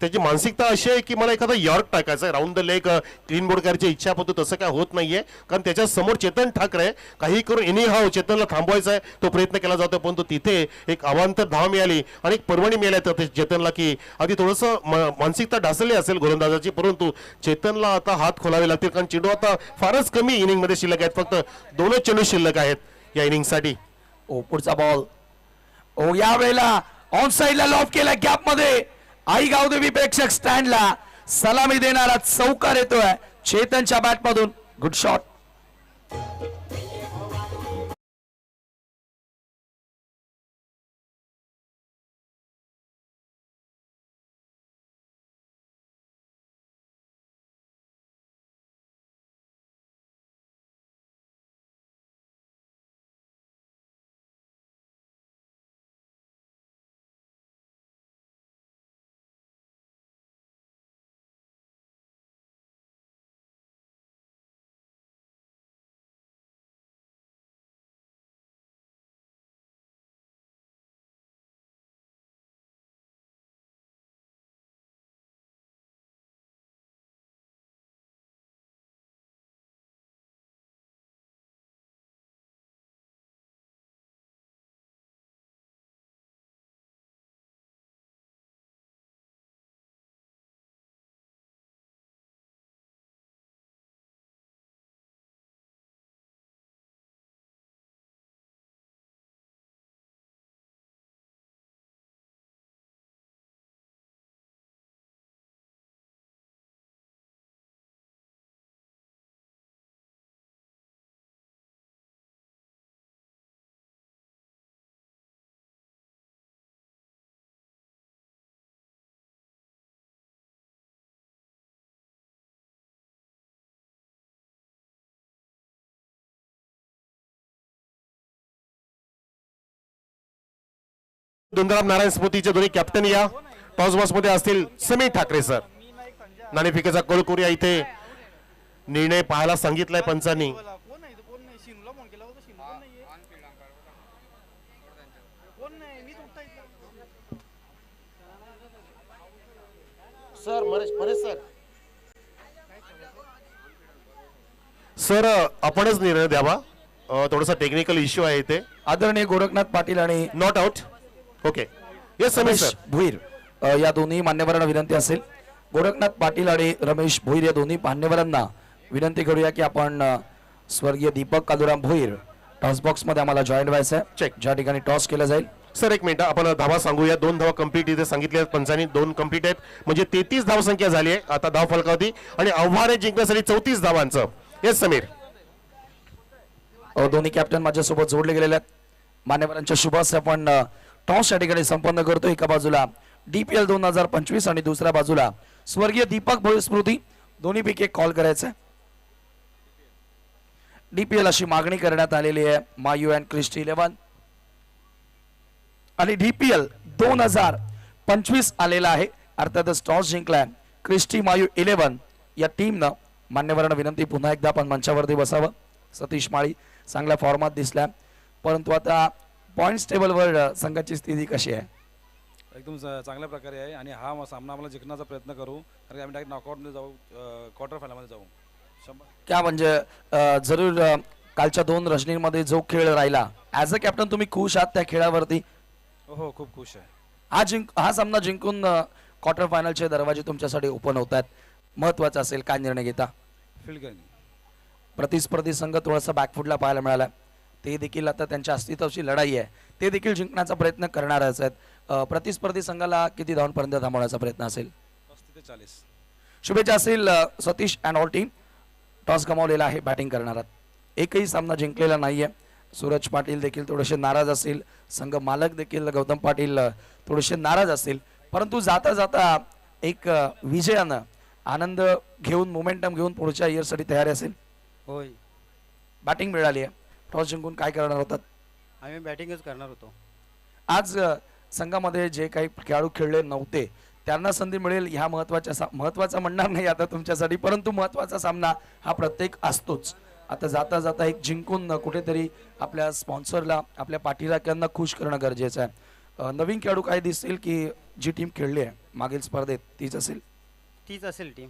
त्याची मानसिकता अशी आहे की मला एखादा यॉर्क टाकायचा आहे round the leg, clean board करायची इच्छा होतो. तसं काय होत नाहीये, कारण त्याच्या समोर चेतन ठाकरे काही करून एनी हाव चेतनला थांबवायचा आहे तो प्रयत्न केला जातो. पण तो तिथे एक अवांतर धाव मिळाली आणि एक पर्वणी मिळाली चेतनला, की आधी थोडंसं मानसिकता ढासळली असेल गोलंदाजाची, परंतु चेतनला आता हात खोलावे लागतील, कारण चेंडू आता फारच कमी इनिंग मध्ये शिल्लक आहेत. फक्त 2च चेंडू शिल्लक आहेत या इनिंग साठी. पुढचा बॉल या वेळेला ऑन साइडला लॉफ केला गॅप मध्ये. आई गावदेवी प्रेक्षक स्टँडला सलामी देणारा चौकार येतोय चेतनच्या बॅट मधून. Good shot. दुंदराम नारायण स्मृतीचे दोन्ही कॅप्टन या टॉस बॉक्स मध्ये असतील. समीर ठाकरे सर नाणेफेकीचा कॉल करूया. इथे निर्णय पाहायला सांगितलाय पंचांनी. सर आपणच निर्णय द्यावा, थोडासा टेक्निकल इश्यू आहे इथे. आदरणीय गोरखनाथ पाटील आणि not out. Okay yes Sameer sir. Bhoir या दोन्ही मान्यवरांना विनंती असेल. गोरखनाथ पाटील आणि रमेश भुईर या दोन्ही मान्यवरांना विनंती करूया की आपण स्वर्गीय दीपक कालुराम भुईर टॉस बॉक्स मध्ये आम्हाला जॉईन व्हायचं आहे. चेक ज्या ठिकाणी टॉस केला जाईल. सर 1 मिनिट आपण धावा सांगूया. 2 धावा कंप्लीट इथे सांगितल्या पंचांनी, 2 कंप्लीट आहेत म्हणजे 33 धाव संख्या झाली आहे. आता धाव फलकावती आणि आव्हान जिंकण्यासाठी 34 धावांचं. येस समीर. दोन्ही कॅप्टन माझ्यासोबत जोडले गेलेले आहेत. मान्यवरांच्या शुभास आपण टॉस या ठिकाणी संपन्न करतो. एका बाजूला DPL 2025 आणि दुसऱ्या बाजूला स्वर्गीय दीपक भोईर स्मृती. दोन्हीपैकी एक कॉल करायचा आहे. DPL अशी मागणी करण्यात आलेली आहे मायू अँड क्रिस्टी 11 आणि DPL 2025 आलेला आहे. अर्थातच टॉस जिंकलाय क्रिस्टी मायू 11 या टीमनं मान्यवरांना विनंती पुन्हा एकदा आपण मंचावरती बसावं. सतीश माळी चांगल्या फॉर्मात दिसल्या, परंतु आता पॉइंट्स टेबलवर संघाची स्थिती कशी आहे? एकदम चांगल्या प्रकारे आहे आणि हा सामना आम्हाला जिंकण्याचा प्रयत्न करू, कारण आम्ही डायरेक्ट नॉकआउटमध्ये जाऊ, क्वार्टर फायनलमध्ये जाऊ. 100 क्या म्हणजे जरूर कालच्या 2 रजनीमध्ये जो खेळ राहिला, ॲज अ कॅप्टन तुम्ही खुश आहात त्या खेळावरती? हो, खूप खुश आहे. हा सामना जिंकून क्वार्टर फायनलचे दरवाजे तुमच्यासाठी ओपन होत आहेत. महत्वाचा असेल, काय निर्णय घेता? Field game. प्रतिस्पर्धी संघ थोडासा बॅकफुटला पाहायला मिळाला, ते देखील आता त्यांच्या अस्तित्वाची लढाई आहे, ते देखील जिंकण्याचा प्रयत्न करणारच आहेत. प्रतिस्पर्धी संघाला किती धावांपर्यंत थांबवण्याचा प्रयत्न असेल? 35 ते 40. शुभेच्छा असेल Satish and all team. Toss गमावलेला आहे, बॅटिंग करणार आहात. एकही सामना जिंकलेला नाहीये. सूरज पाटील देखील थोडेसे नाराज असतील, संघ मालक देखील गौतम पाटील थोडेसे नाराज असतील, परंतु जाता जाता एक विजयानं आनंद घेऊन मोमेंटम घेऊन पुढच्या इयरसाठी तयारी असेल. होय, बॅटिंग मिळाली आहे, टॉस जिंकून काय करणार होतात? आम्ही बॅटिंगच करणार होतो. आज संघामध्ये जे काही खेळाडू खेळले नव्हते त्यांना संधी मिळेल, ह्या महत्वाचा म्हणणार नाही आता तुमच्यासाठी, परंतु महत्वाचा सामना हा प्रत्येक असतोच. आता जाता जाता एक जिंकून कुठेतरी आपल्या स्पॉन्सरला, आपल्या पाठीराख्यांना खुश करणं गरजेचं आहे. नवीन खेळाडू काय दिसतील की जी टीम खेळली आहे मागील स्पर्धेत तीच असेल? तीच असेल टीम.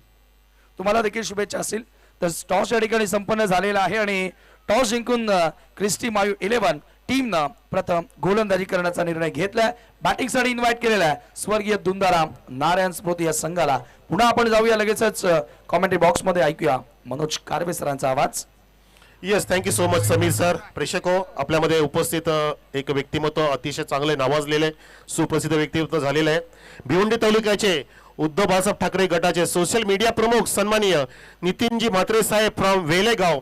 तुम्हाला देखील शुभेच्छा असतील. तर टॉस या ठिकाणी संपन्न झालेला आहे आणि टॉस जिंकून क्रिस्टी मायू 11 टीमनं प्रथम गोलंदाजी करण्याचा निर्णय घेतलाय. बॅटिंगसाठी इन्व्हाइट केलेला आहे स्वर्गीय दुंदाराम नारायण स्मृती या संघाला. पुन्हा आपण जाऊया लगेचच कॉमेंट्री बॉक्स मध्ये, ऐकूया मनोज कारवे सरांचा आवाज. Yes, thank you so much Sameer sir. प्रेक्षक हो, आपल्यामध्ये उपस्थित एक व्यक्तिमत्व अतिशय चांगले नावाजलेले सुप्रसिद्ध व्यक्तिमत्व झालेलं आहे. भिवंडी तालुक्याचे उद्धव बाळासाहेब ठाकरे गटाचे सोशल मीडिया प्रमुख सन्माननीय नितीनजी म्हात्रे साहेब फ्रॉम वेलेगाव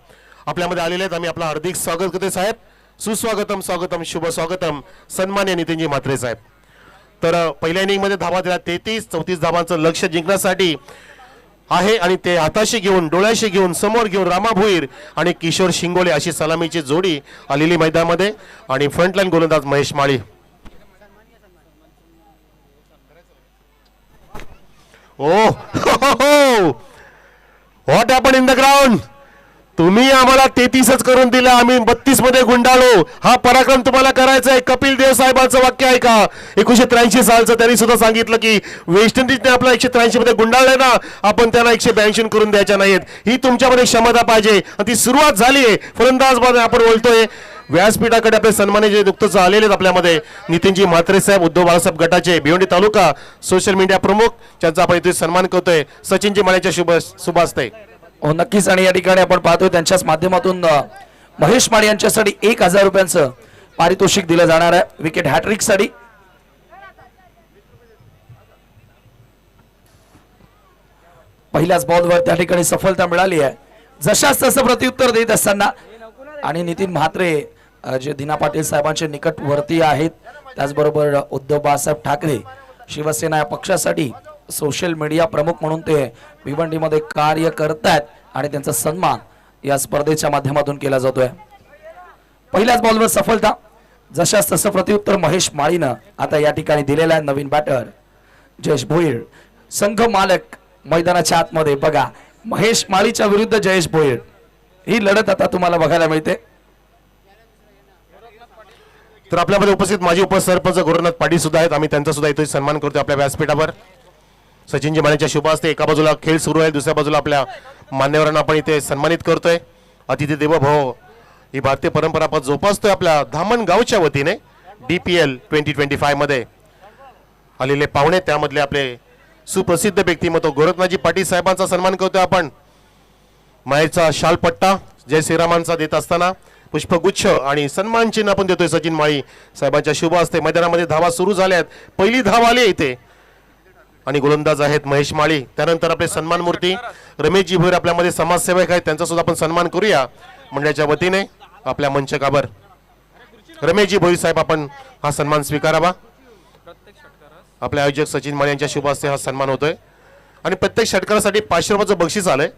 आपल्यामध्ये आलेले आहेत. आम्ही आपलं हार्दिक स्वागत करते साहेब. सुस्वागतम, स्वागतम, शुभ स्वागतम सन्माननीय नितीनजी म्हात्रे साहेब. तर पहिल्या इनिंगमध्ये धावा दिल्या 33-34 धावांचं लक्ष्य जिंकण्यासाठी आहे आणि ते हाताशी घेऊन, डोळ्याशी घेऊन, समोर घेऊन रामा भोईर आणि किशोर शिंगोले अशी सलामीची जोडी आलेली मैदानामध्ये आणि फ्रंटलाईन गोलंदाज Mahesh Mali. What happen in the ground. तुम्ही आम्हाला 33च करून दिलं, आम्ही 32 मध्ये गुंडाळलो. हा पराक्रम तुम्हाला करायचा आहे. कपिल देव साहेबांचं वाक्य आहे का 1983 सालचं, त्यांनी सुद्धा सांगितलं की वेस्ट इंडिजने आपला 183 मध्ये गुंडाळलंय ना, आपण त्यांना 182 करून द्यायच्या नाहीत. ही तुमच्यामध्ये क्षमता पाहिजे आणि ती सुरुवात झाली आहे. फलंदाज आपण बोलतोय व्यासपीठाकडे आपले सन्माने जे नुकतंच आलेले आहेत आपल्यामध्ये नितीनजी म्हात्रे साहेब, उद्धव बाळासाहेब गटाचे भिवंडी तालुका सोशल मीडिया प्रमुख, ज्यांचा आपण इथे सन्मान करतोय. सचिनजी माळेच्या शुभ हस्ते. हो नक्कीच. आणि या ठिकाणी आपण पाहतोय त्यांच्याच माध्यमातून महेश माळी यांच्यासाठी 1000 रुपयांचं पारितोषिक दिलं जाणार आहे विकेट हॅट्रिक साठी. पहिल्याच बॉलवर त्या ठिकाणी सफलता मिळाली आहे. जशाच तसं प्रत्युत्तर देत असताना आणि नितीन म्हात्रे जे दिना पाटील साहेबांचे निकटवर्ती आहेत, त्याचबरोबर उद्धव बाळासाहेब ठाकरे शिवसेना या पक्षासाठी सोशल मीडिया प्रमुख म्हणून ते भिवंडीमध्ये कार्य करतात आणि त्यांचा सन्मान या स्पर्धेच्या माध्यमातून केला जातोय. पहिल्याच बॉलवर सफलता, जशाच तसं प्रत्युत्तर महेश माळीनं आता या ठिकाणी दिलेला आहे. नवीन बॅटर जयेश भोईर, संघ मालक मैदानाच्या आतमध्ये. बघा, महेश माळीच्या विरुद्ध जयेश भोईर, ही लढत आता तुम्हाला बघायला मिळते. तर आपल्यामध्ये उपस्थित माजी उपसरपंच गोरखनाथ पाटील सुद्धा आहेत. आम्ही त्यांचा सुद्धा इथे सन्मान करतो आपल्या व्यासपीठावर. सचिनजी माळेच्या शुभ हस्ते एका बाजूला खेळ सुरू आहे, दुसऱ्या बाजूला आपल्या मान्यवरांना आपण इथे सन्मानित करतोय. अतिथी देवो भव ही भारतीय परंपरा आपण जोपासतोय. आपल्या धामण गावच्या वतीने DPL 2025 मध्ये आलेले पाहुणे, त्यामधले आपले सुप्रसिद्ध व्यक्तिमत्व गोरखनाथजी पाटील साहेबांचा सन्मान करतोय आपण. मायेचा शालपट्टा जय श्रीरामांचा देत असताना पुष्पगुच्छ आणि सन्मान चिन्ह आपण देतोय सचिन माळी साहेबांच्या शुभ हस्ते. मैदानामध्ये धावा सुरू झाल्यात, पहिली धाव आली इथे आणि गोलंदाज आहेत महेश माळी. त्यानंतर आपले सन्मान मूर्ती रमेशजी भोईर आपल्यामध्ये समाजसेवक आहेत, त्यांचा सुद्धा आपण सन्मान करूया मंडळाच्या वतीने. आपल्या मंचकावर रमेशजी भोईर साहेब, आपण हा सन्मान स्वीकारावा. आपले आयोजक सचिन माळी यांच्या शुभ हस्ते हा सन्मान होतोय आणि प्रत्येक षटकारासाठी 500 रुपयाचं बक्षीस आलंय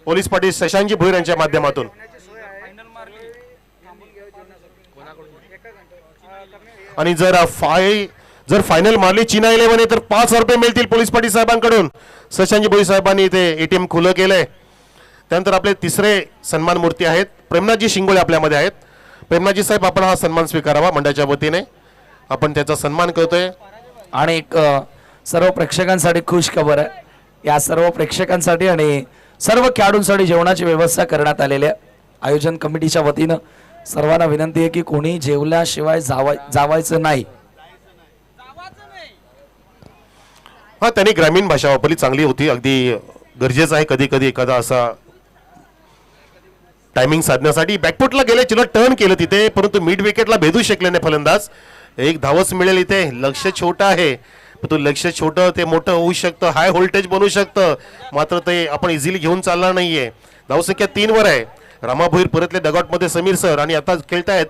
पोलीस पाटील शशांकजी भोईर यांच्या माध्यमातून. आणि जर जर फायनल मारली चीना 11 तर 5,000 रुपये मिळतील पोलीस पाटील साहेबांकडून. सशांजी भोई साहेबांनी इथे ATM खुलं केलंय. त्यानंतर आपले तिसरे सन्मान मूर्ती आहेत प्रेमनाथजी शिंगोळे आपल्यामध्ये आहेत. प्रेमनाथजी साहेब आपण हा सन्मान स्वीकारावा मंडळाच्या वतीने, आपण त्याचा सन्मान करतोय. आणि एक सर्व प्रेक्षकांसाठी खुश खबर आहे. या सर्व प्रेक्षकांसाठी आणि सर्व खेळाडूंसाठी जेवणाची व्यवस्था करण्यात आलेली आहे आयोजन कमिटीच्या वतीनं. सर्वांना विनंती आहे की कोणी जेवल्याशिवाय जावायचं नाही. हा, त्यांनी ग्रामीण भाषा वापरली, चांगली होती. अगदी गरजेचं आहे कधी कधी एखादा असा टायमिंग साधण्यासाठी. बॅकफुटला गेले, चिला टर्न केलं तिथे, परंतु मिड विकेटला भेदू शकले नाही फलंदाज. एक धावच मिळेल इथे. लक्ष छोटं आहे, तो लक्ष छोटं ते मोठं होऊ शकतं, हाय व्होल्टेज बनू शकतं, मात्र ते आपण इझिली घेऊन चालणार नाहीये. धावसंख्या 3 वर आहे. रामा भोईर परतले डगआउटमध्ये समीर सर, आणि आता खेळतायत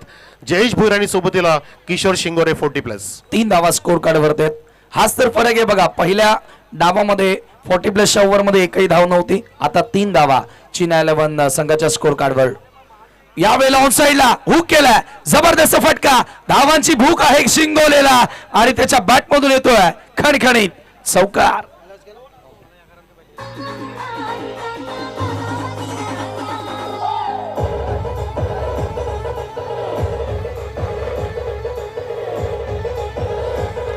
जयेश भोईर आणि सोबतीला किशोर शिंगोरे 40+. 3 धावा स्कोर कार्ड वरती आहेत. हाच तर फरक आहे बघा. पहिल्या डावामध्ये 40+च्या ओव्हरमध्ये एकही धाव नव्हती, आता 3 धावा चीना 11 संघाच्या स्कोर कार्डवर. यावेळेला ऑन साइडला हुक केलाय, जबरदस्त फटका. धावांची भूक आहे शिंगोलेला आणि त्याच्या बॅट मधून येतोय खणखणीत चौकार.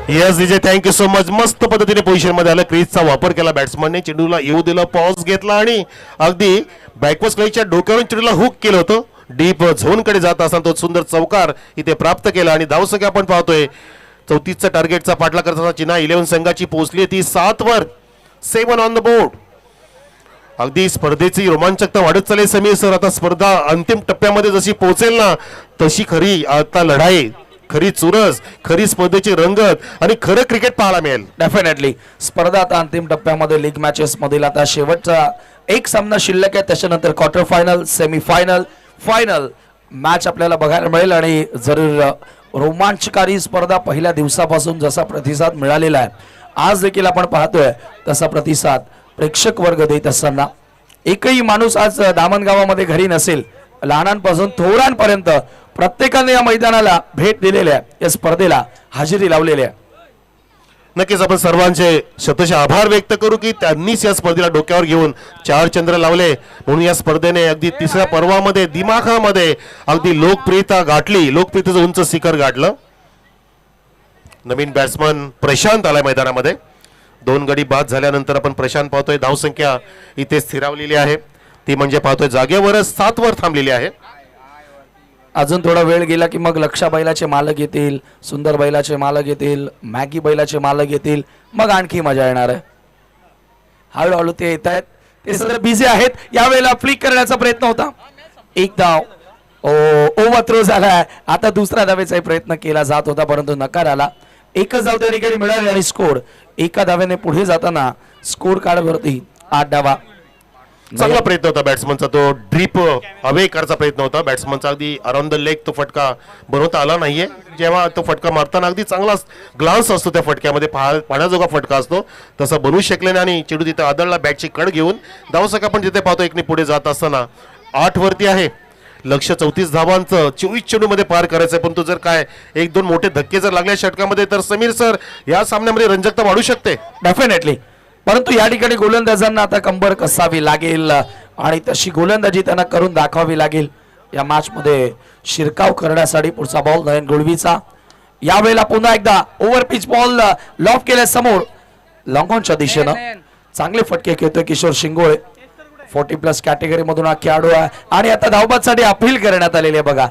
Yes DJ, thank you so much. मस्त पद्धतीने पोझिशन मध्ये आलं. क्रीजचा वापर केला बॅट्समनने, चेंडूला येऊ दिलं, पॉज घेतला आणि अगदी बॅकवर्ड क्लाईच्या डोक्यावरून चेंडूला हुक केलं होतं. डीप झोन कडे जात असताना तो सुंदर चौकार इथे प्राप्त केला. आणि धावसंख्या आपण पाहतोय 34चा टार्गेटचा पाठला करत असताना चीना 11 संघाची पोहोचली ती 7 वर. 7 ऑन द बोर्ड. अगदी स्पर्धेची रोमांचकता वाढत चालेल समीर सर. आता स्पर्धा अंतिम टप्प्यामध्ये जशी पोहोचेल ना, तशी खरी आता लढाई, खरी चुरस, खरी स्पर्धेची रंगत आणि खरं क्रिकेट पाहायला मिळेल. डेफिनेटली स्पर्धा आता अंतिम टप्प्यामध्ये लीग मॅचेस मधील आता शेवटचा एक सामना शिल्लक आहे. त्याच्यानंतर quarter final, semi final, final match आपल्याला बघायला मिळेल. आणि जरूर रोमांचकारी स्पर्धा पहिल्या दिवसापासून जसा प्रतिसाद मिळालेला आहे, आज देखील आपण पाहतोय तसा प्रतिसाद प्रेक्षक वर्ग देत असताना. एकही माणूस आज दामणगावामध्ये घरी नसेल. लहानांपासून थोरांपर्यंत प्रत्येकाने या मैदानाला भेट दिलेल्या आहे, या स्पर्धेला हजेरी लावलेली आहे. नक्कीच आपण सर्वांचे शतशः आभार व्यक्त करू की त्यांनीच या स्पर्धेला डोक्यावर घेऊन 4 चंद्र लावले. म्हणून या स्पर्धेने अगदी तिसऱ्या पर्वामध्ये दिमाखामध्ये अगदी लोकप्रियता गाठली, लोकप्रियतेचं उंच शिखर गाठलं. नवीन बॅट्समन प्रशांत आलाय मैदानामध्ये. 2 गडी बाद झाल्यानंतर आपण प्रशांत पाहतोय. धावसंख्या इथे स्थिरावलेली आहे, ती म्हणजे पाहतोय जागेवरच 7 वर थांबलेली आहे. अजून थोडा वेळ गेला की मग लक्षा बैलाचे मालक येतील, सुंदर बैलाचे मालक येतील, मॅगी बैलाचे मालक येतील, मग आणखी मजा येणार आहे. हळूहळू ते येत आहेत, ते सगळे बिझी आहेत. यावेळेला फ्लिक करण्याचा प्रयत्न होता, एक धाव ओव्हर थ्रो झाला. आता दुसऱ्या धावेचा प्रयत्न केला जात होता परंतु नकार आला. एकच धाव त्या ठिकाणी मिळाली आणि स्कोर एका धाव्याने पुढे जाताना स्कोर कार्ड वरती 8 धावा. चांगला प्रयत्न होता बॅट्समनचा, तो ड्रीप अवे करायचा प्रयत्न होता बॅट्समनचा. अगदी अराउंड द लेग तो फटका बनवता आला नाहीये. जेव्हा तो फटका मारताना अगदी चांगला ग्लान्स असतो त्या फटक्यामध्ये, पाहण्याजोगा फटका असतो, तसा बनवू शकले नाही आणि चेंडू तिथे आदळला बॅटची कड घेऊन. धावसंख्या आपण तिथे पाहतो एकने पुढे जात असताना 8 वरती आहे. लक्ष 34 धावांचं 24 चेंडूमध्ये पार करायचंय. पण तो जर काय 1-2 मोठे धक्के जर लागले षटकामध्ये तर समीर सर या सामन्यामध्ये रंजकता वाढू शकते डेफिनेटली. परंतु या ठिकाणी गोलंदाजांना आता कंबर कसावी लागेल आणि तशी गोलंदाजी त्यांना करून दाखवावी लागेल. या मॅच मध्ये शिरकाव करण्यासाठी पुढचा बॉल नयन गुळवीचा. यावेळेला पुन्हा एकदा ओव्हर पिच बॉल लॉफ केल्या समोर लॉंगॉनच्या दिशेनं. चांगले फटके खेळतोय किशोर शिंगोळे. 40+ कॅटेगरी मधून हा खेळाडू आहे आणि आता धावबादसाठी अपील करण्यात आलेली आहे. बघा,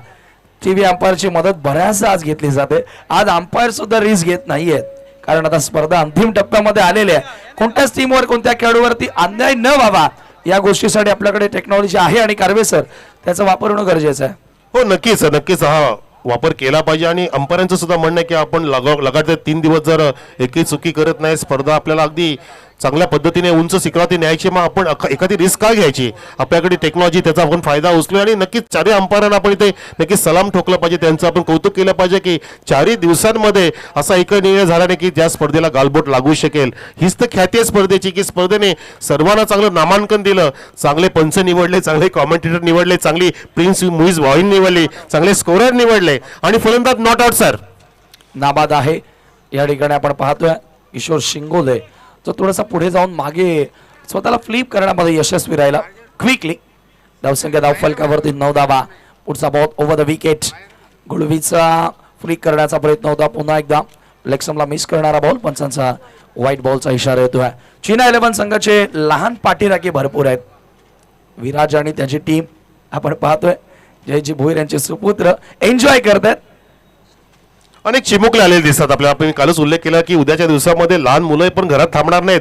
टीव्ही अंपायरची मदत बऱ्याचदा आज घेतली जाते. आज अंपायर सुद्धा रिस्क घेत नाहीयेत, कारण आता स्पर्धा अंतिम टप्प्यामध्ये आलेली आहे. कोणत्याच टीमवर, कोणत्या खेळाडूवरती अन्याय न व्हावा या गोष्टीसाठी आपल्याकडे टेक्नॉलॉजी आहे आणि कारवे सर त्याचा वापर होणं गरजेचं आहे. हो, नक्कीच नक्कीच हा वापर केला पाहिजे. आणि अंपायरांचं सुद्धा म्हणणं आहे की आपण लगातार 3 दिवस जर एकही चुकी करत नाही, स्पर्धा आपल्याला अगदी चांगल्या पद्धतीने उंच शिखरावरती न्यायची, मग आपण एखादी रिस्क का घ्यायची. आपल्याकडे टेक्नॉलॉजी त्याचा आपण फायदा उचलूया. आणि नक्कीच 4 अंपायरांना आपण इथे नक्कीच सलाम ठोकला पाहिजे, त्यांचं आपण कौतुक केलं पाहिजे की 4 दिवसांमध्ये असा एक निर्णय झाला नाही की ज्या स्पर्धेला गालबोट लागू शकेल. हीच तर ख्याती आहे स्पर्धेची की स्पर्धेने सर्वांना चांगलं नामांकन दिलं, चांगले पंच निवडले, चांगले कॉमेंटेटर निवडले, चांगली प्रिन्स मुईज वाईन निवडली, चांगले स्कोरर निवडले आणि फलंदाज नॉट आउट सर नाबाद आहे. या ठिकाणी आपण पाहतोय किशोर शिंगोले जो थोडासा पुढे जाऊन मागे स्वतःला फ्लिप करण्यामध्ये यशस्वी राहिला क्विकली. धावसंख्या धाव फलकावरती 9 धावा. पुढचा बॉल ओव्हर द विकेट. गुळवीचा फ्लिक करण्याचा प्रयत्न होता. पुन्हा एकदा लेक्समला मिस करणारा बॉल. पंचांचा व्हाईट बॉलचा इशारा येतोय. चीना 11 संघाचे लहान पाठीराखे भरपूर आहेत. विराज आणि त्याची टीम आपण पाहतोय जयजी भोईर यांचे सुपुत्र एन्जॉय करतात. अनेक चिमुकले आलेले दिसतात आपल्याला. आपण कालच उल्लेख केला की उद्याच्या दिवसामध्ये लहान मुलं पण घरात थांबणार नाहीत.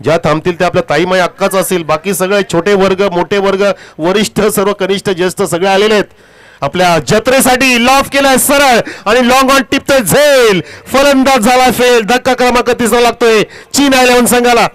ज्या थांबतील ते आपल्या ताईमाई अक्काच असेल. बाकी सगळे छोटे वर्ग, मोठे वर्ग, वरिष्ठ, सर्व कनिष्ठ, ज्येष्ठ सगळे आलेले आहेत. आपल्या जत्रेसाठी लॉफ केलाय सरळ आणि लॉंग ऑन टिपतोय झेल. फलंदाज झाला फेल. धक्का क्रमांक 3 लागतोय चीना 11 संघाला.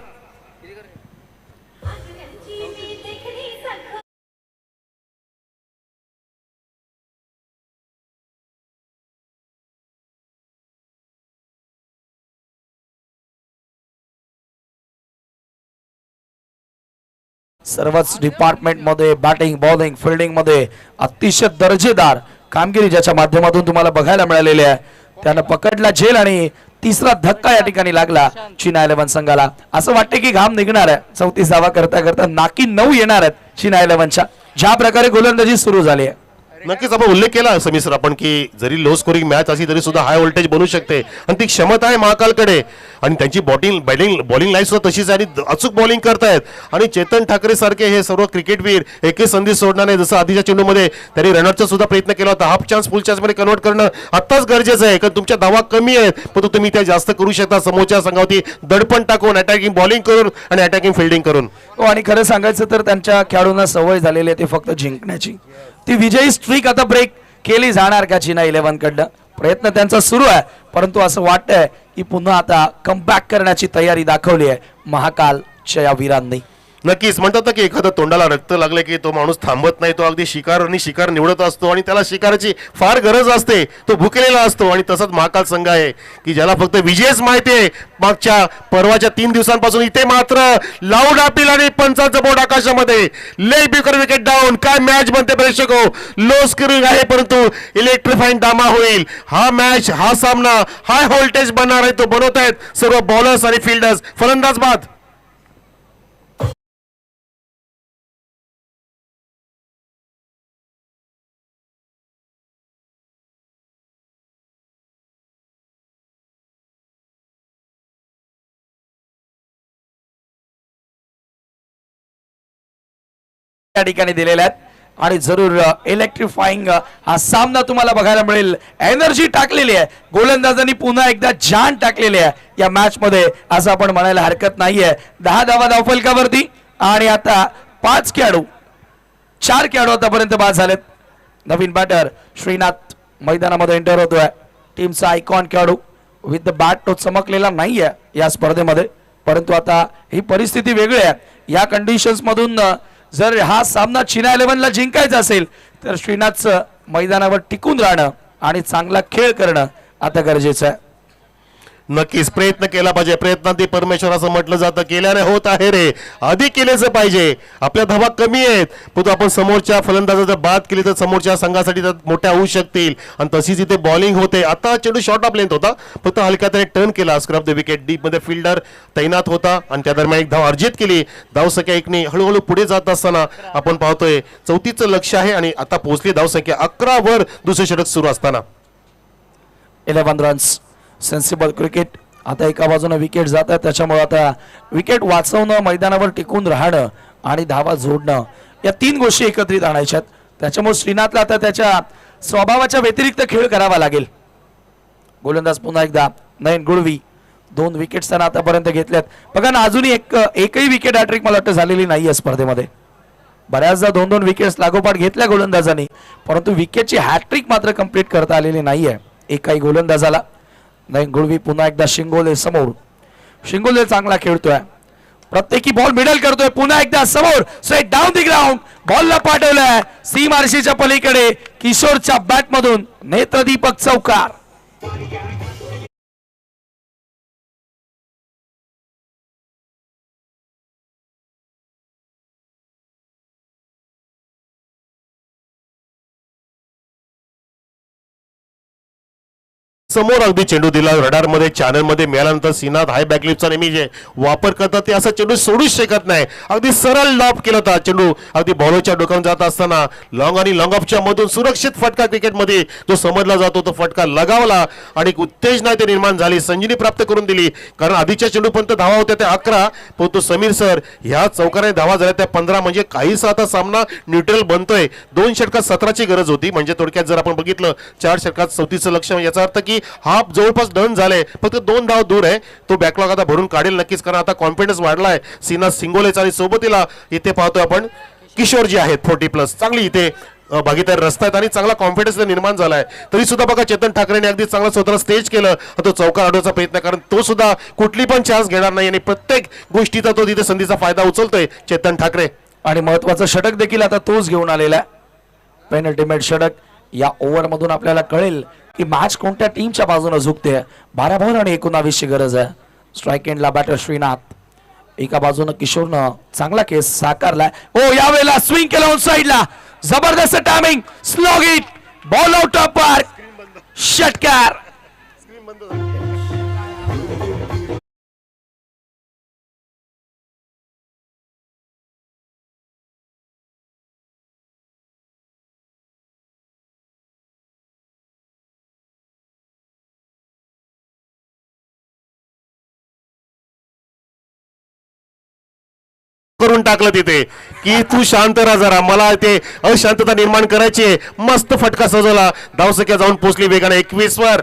सर्वच डिपार्टमेंट मध्ये बॅटिंग, बॉलिंग, फिल्डिंग मध्ये अतिशय दर्जेदार कामगिरी ज्याच्या माध्यमातून तुम्हाला बघायला मिळालेली आहे. त्यानं पकडला झेल आणि तिसरा धक्का या ठिकाणी लागला चीना 11 संघाला. असं वाटतं की घाम निघणार आहे. 34 धावा करता करता नाकी 9 येणार आहेत चीना 11च्या. ज्या प्रकारे गोलंदाजी सुरू झाली आहे. नक्कीच आपण उल्लेख केला समीर सर आपण की जरी लो स्कोरिंग मॅच असली तरी सुद्धा हाय व्होल्टेज बनू शकते आणि ती क्षमता आहे महाकालकडे. आणि त्यांची बॉलिंग लाईन सुद्धा तशीच आहे आणि अचूक बॉलिंग करतायत. आणि चेतन ठाकरे सारखे हे सर्व क्रिकेटवीर एकही संधी सोडणार नाही. जसं आधीच्या चेंडूमध्ये त्यांनी रनरचा सुद्धा प्रयत्न केला होता. हाफ चान्स फुल चान्स मध्ये कन्वर्ट करणं आत्ताच गरजेचं आहे कारण तुमच्या धावा कमी आहेत पण तुम्ही त्या जास्त करू शकता समोरच्या संघावरती दडपण टाकून अटॅकिंग बॉलिंग करून आणि अटॅकिंग फिल्डिंग करून. आणि खरं सांगायचं तर त्यांच्या खेळाडूंना सवय झालेली आहे ते फक्त जिंकण्याची. ती विजयी स्ट्रीक आता ब्रेक केली जाणार का चीना 11 कडनं. प्रयत्न त्यांचा सुरू आहे परंतु असं वाटतंय की पुन्हा आता कमबॅक करण्याची तयारी दाखवली आहे महाकालच्या या वीरांनी. नक्कीच म्हणतात ना की एखादं तोंडाला रक्त लागले की तो माणूस थांबत नाही. तो अगदी शिकार निवडत असतो आणि त्याला शिकाराची फार गरज असते. तो भुकेलेला असतो आणि तसंच महाकाल संघ आहे की ज्याला फक्त विजयच माहिती आहे. मागच्या परवाच्या 3 दिवसांपासून इथे मात्र लाऊड अपील आणि पंचांचं बोर्ड आकाशामध्ये. Leg breaker wicket down. काय मॅच बनते प्रेक्षको. लो स्कोरिंग आहे परंतु इलेक्ट्रिफाईंग दामा होईल. हा मॅच, हा सामना हाय व्होल्टेज बनणार आहे. तो बनवत आहेत सर्व बॉलर्स आणि फिल्डर्स. फलंदाज बाद. या ठिकाणी दिलेल्या आहेत आणि जरूर इलेक्ट्रिफाईंग हा सामना तुम्हाला बघायला मिळेल. एनर्जी टाकलेली आहे गोलंदाजांनी. पुन्हा एकदा जान टाकलेली आहे या मॅच मध्ये असं आपण म्हणायला हरकत नाहीये. 10 धावा धावफलकावरती आणि आता 4 खेळाडू आतापर्यंत बाद झालेत. नवीन बॅटर श्रीनाथ मैदानामध्ये एंटर होतोय. टीमचा आयकॉन खेळाडू विथ द बॅट तो चमकलेला नाहीये या स्पर्धेमध्ये परंतु आता ही परिस्थिती वेगळी आहे. या कंडिशन्स मधून जर हा सामना चीना 11 ला जिंकायचा असेल तर श्रीनाथचं मैदानावर टिकून राहणं आणि चांगला खेळ करणं आता गरजेचं आहे. नक्कीच प्रयत्न केला पाहिजे. प्रयत्नांती परमेश्वर असं म्हटलं जातं. केल्याने होत आहे रे. अधिक केल्याचं पाहिजे. आपल्या धावा कमी आहेत परंतु आपण समोरच्या फलंदाजा जर बाद केली तर समोरच्या संघासाठी तर मोठ्या होऊ शकतील. आणि तशीच इथे बॉलिंग होते. आता चेंडू शॉर्ट ऑफ लेंथ होता फक्त हलक्या त्याने टर्न केला. Scrub the wicket. डीप मध्ये फिल्डर तैनात होता आणि त्या दरम्यान एक धाव अर्जित केली. धावसंख्या 1 ने हळूहळू पुढे जात असताना आपण पाहतोय 34चं लक्ष आहे आणि आता पोहोचली धावसंख्या 11 वर दुसरे षटक सुरू असताना. 11 रन्स. Sensible cricket. आता एका बाजूने विकेट जात आहे त्याच्यामुळे आता विकेट वाचवणं, मैदानावर टिकून राहणं आणि धावा जोडणं या 3 गोष्टी एकत्रित आणायच्यात. त्याच्यामुळे श्रीनाथला आता त्याच्या स्वभावाच्या व्यतिरिक्त खेळ करावा लागेल. गोलंदाज पुन्हा एकदा नयन गुळवी. 2 विकेट्स त्यानं आतापर्यंत घेतल्यात. बघा ना अजूनही एकही विकेट हॅट्रिक मला वाटतं झालेली नाही आहे स्पर्धेमध्ये. बऱ्याचदा 2-2 विकेट्स लागोपाठ घेतल्या गोलंदाजांनी परंतु विकेटची हॅट्रिक मात्र कंप्लीट करता आलेली नाहीये एकाही गोलंदाजाला. नाही गुळवी पुन्हा एकदा शिंगोले समोर. शिंगोले चांगला खेळतोय. प्रत्येकी बॉल मिडल करतोय. पुन्हा एकदा समोर स्ट्रेट डाऊन द ग्राउंड. बॉलला पाठवलाय सीमारशीच्या पलीकडे. किशोरच्या बॅट मधून नेत्रदीपक चौकार. समोर अगदी चेंडू दिला रडार मध्ये चॅनल मध्ये मिळाल्यानंतर श्रीनाथ हाय बॅकलिपचा नेहमी जे वापर करतात ते असा चेंडू सोडूच शकत नाही. अगदी सरळ लॉब केला होता चेंडू अगदी बॉलरच्या डोक्यावर जात असताना लॉंग आणि लॉंग ऑफच्या मधून सुरक्षित फटका क्रिकेटमध्ये जो समजला जातो तो फटका लगावला आणि एक उत्तेजना ते निर्माण झाली, संजीवनी प्राप्त करून दिली. कारण आधीच्या चेंडूपर्यंत धावा होत्या त्या 11, परंतु समीर सर ह्या चौकाने धावा झाल्या त्या 15, म्हणजे काहीसा आता सामना न्यूट्रल बनतोय. 2 षटकात 17ची गरज होती, म्हणजे थोडक्यात जर आपण बघितलं 4 षटकात 34चं लक्ष, याचा अर्थ की हाफ जवळपास डन झालंय, फक्त 2 धाव दूर आहे. तो बॅकलॉग आता भरून काढेल नक्कीच, कारण आता कॉन्फिडन्स वाढलाय श्रीनाथ सिंगोलेचा. आणि सोबतीला इथे पाहतोय आपण किशोर जे आहेत 40+, चांगली इथे भागीदार रस्ता आहेत आणि चांगला कॉन्फिडन्स निर्माण झालाय. तरी सुद्धा बघा चेतन ठाकरेने अगदी चांगला स्वतःला स्टेज केलं, तो चौकार अडवण्याचा प्रयत्न, कारण तो सुद्धा कुठली पण चान्स घेणार नाही आणि प्रत्येक गोष्टीचा तो तिथे संधीचा फायदा उचलतोय चेतन ठाकरे. आणि महत्वाचं षटक देखील आता तोच घेऊन आलेला आहे, पेनल्टीमेट षटक. या ओव्हर मधून आपल्याला कळेल की मॅच कोणत्या टीमच्या बाजूने झुकते. 12 बॉल आणि 19ची गरज आहे. स्ट्राईक एंडला बॅटर श्रीनाथ, एका बाजूनं किशोरनं चांगला केस साकारलाय. ओ यावेळेला स्विंग केलं ऑन साइडला, जबरदस्त timing, slow hit, ball out of park, षटकार. करून टाकलं तिथे की तू शांत राहा जरा, मला ते अशांतता निर्माण करायची. मस्त फटका सजवला, धावसंख्या जाऊन पोहोचली वेगाने 21 वर.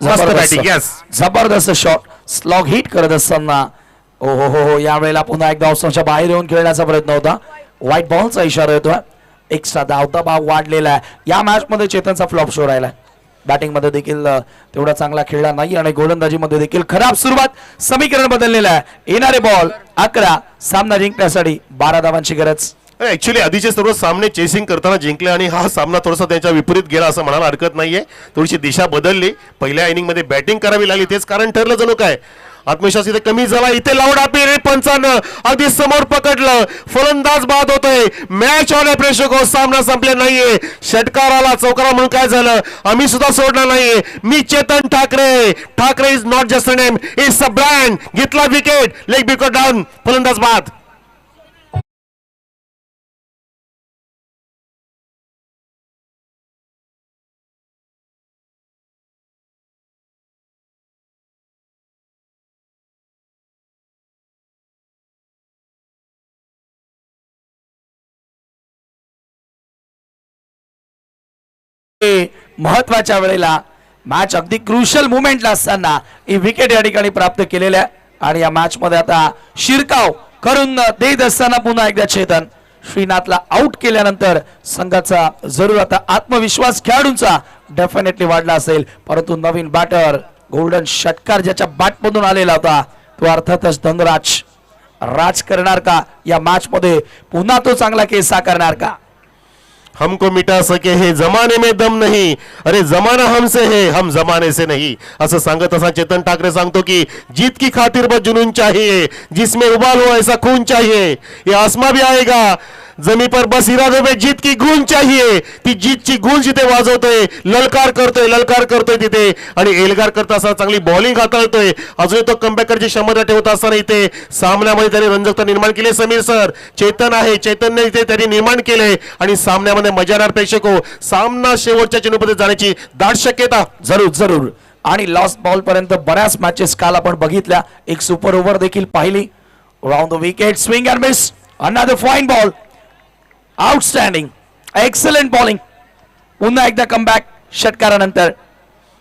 मस्त बॅटिंग, यस, जबरदस्त शॉट, स्लॉग हिट करत असताना ओ हो यावेळेला पुन्हा एकदा ऑफसाईडच्या बाहेर येऊन खेळण्याचा प्रयत्न होता. व्हाईट बॉलचा इशारा येतोय. एक्स्ट्रा धावता भाग वाढलेला आहे. या मॅच मध्ये चेतनचा फ्लॉप शो राहिला. बॅटिंग मध्ये देखील तेवढा चांगला खेळला नाही आणि गोलंदाजी मध्ये देखील खराब सुरुवात. समीकरण बदललेलं आहे. येणारे बॉल 11, सामना जिंकण्यासाठी 12 धावांची गरज. ऍक्च्युली आधीचे सर्व सामने चेसिंग करताना जिंकले आणि हा सामना थोडासा त्यांच्या विपरीत गेला असं म्हणायला हरकत नाहीये. थोडीशी दिशा बदलली, पहिल्या इनिंग मध्ये बॅटिंग करावी लागली, तेच कारण ठरलं जणू काय. आत्मविश्वास इथे कमी झाला. इथे लावडा पेरे पंचानं अगदी समोर पकडलं, फलंदाज बाद होतोय. मॅच ऑन आहे प्रेक्षको, सामना संपले नाहीये. षटकार आला, चौकारा म्हणून काय झालं, आम्ही सुद्धा सोडणार नाहीये. मी Chetan Thackeray, Thackeray is not just a name, is a brand. घेतला विकेट, लेग विकेट डाऊन, फलंदाज बाद. महत्वाच्या वेळेला मॅच अगदी क्रुशियल मुवमेंटला असताना ही विकेट या ठिकाणी प्राप्त केलेल्या. आणि या मॅच मध्ये आता शिरकाव करून देत असताना पुन्हा एकदा चेतन श्रीनाथला आउट केल्यानंतर संघाचा जरूर आता आत्मविश्वास खेळाडूंचा डेफिनेटली वाढला असेल. परंतु नवीन बॅटर गोल्डन षटकार ज्याच्या बॅटमधून आलेला होता तो अर्थातच धनराज राज करणार का या मॅच मध्ये, पुन्हा तो चांगला केस साकारणार का. हमको मिटा सके हे जमाने में दम नहीं, अरे जमाना हमसे है हम जमाने से नहीं, असं सांगत असा चेतन ठाकरे सांगतो की जीत की खातिर बस जुनून चाहिए, जिसमें उबाल हो ऐसा खून चाहिए, ये आसमां भी आएगा जमी पर बस इरादों में जीत की गूंज चाहिए. ती जीतची गूंज इथे वाजवतोय, ललकार करतोय तिथे आणि एल्गार करता असताना चांगली बॉलिंग हाताळतोय. अजून तो कमबॅक करण्याची क्षमता ठेवत असताना इथे सामन्यामध्ये त्यांनी रंजकता निर्माण केली. समीर सर, चेतन आहे, चेतनने इथे त्यांनी निर्माण केले आणि सामन्यामध्ये मजादार प्रेक्षको, सामना शेवटच्या चेंडूमध्ये जाण्याची दाट शक्यता. जरूर आणि लास्ट बॉल पर्यंत बऱ्याच मॅचेस काल आपण बघितल्या. एक सुपर ओव्हर देखील पाहिली. Round the wicket, swing and miss, another fine ball, outstanding, excellent bowling. पुन्हा एकदा कमबॅक षटकारानंतर.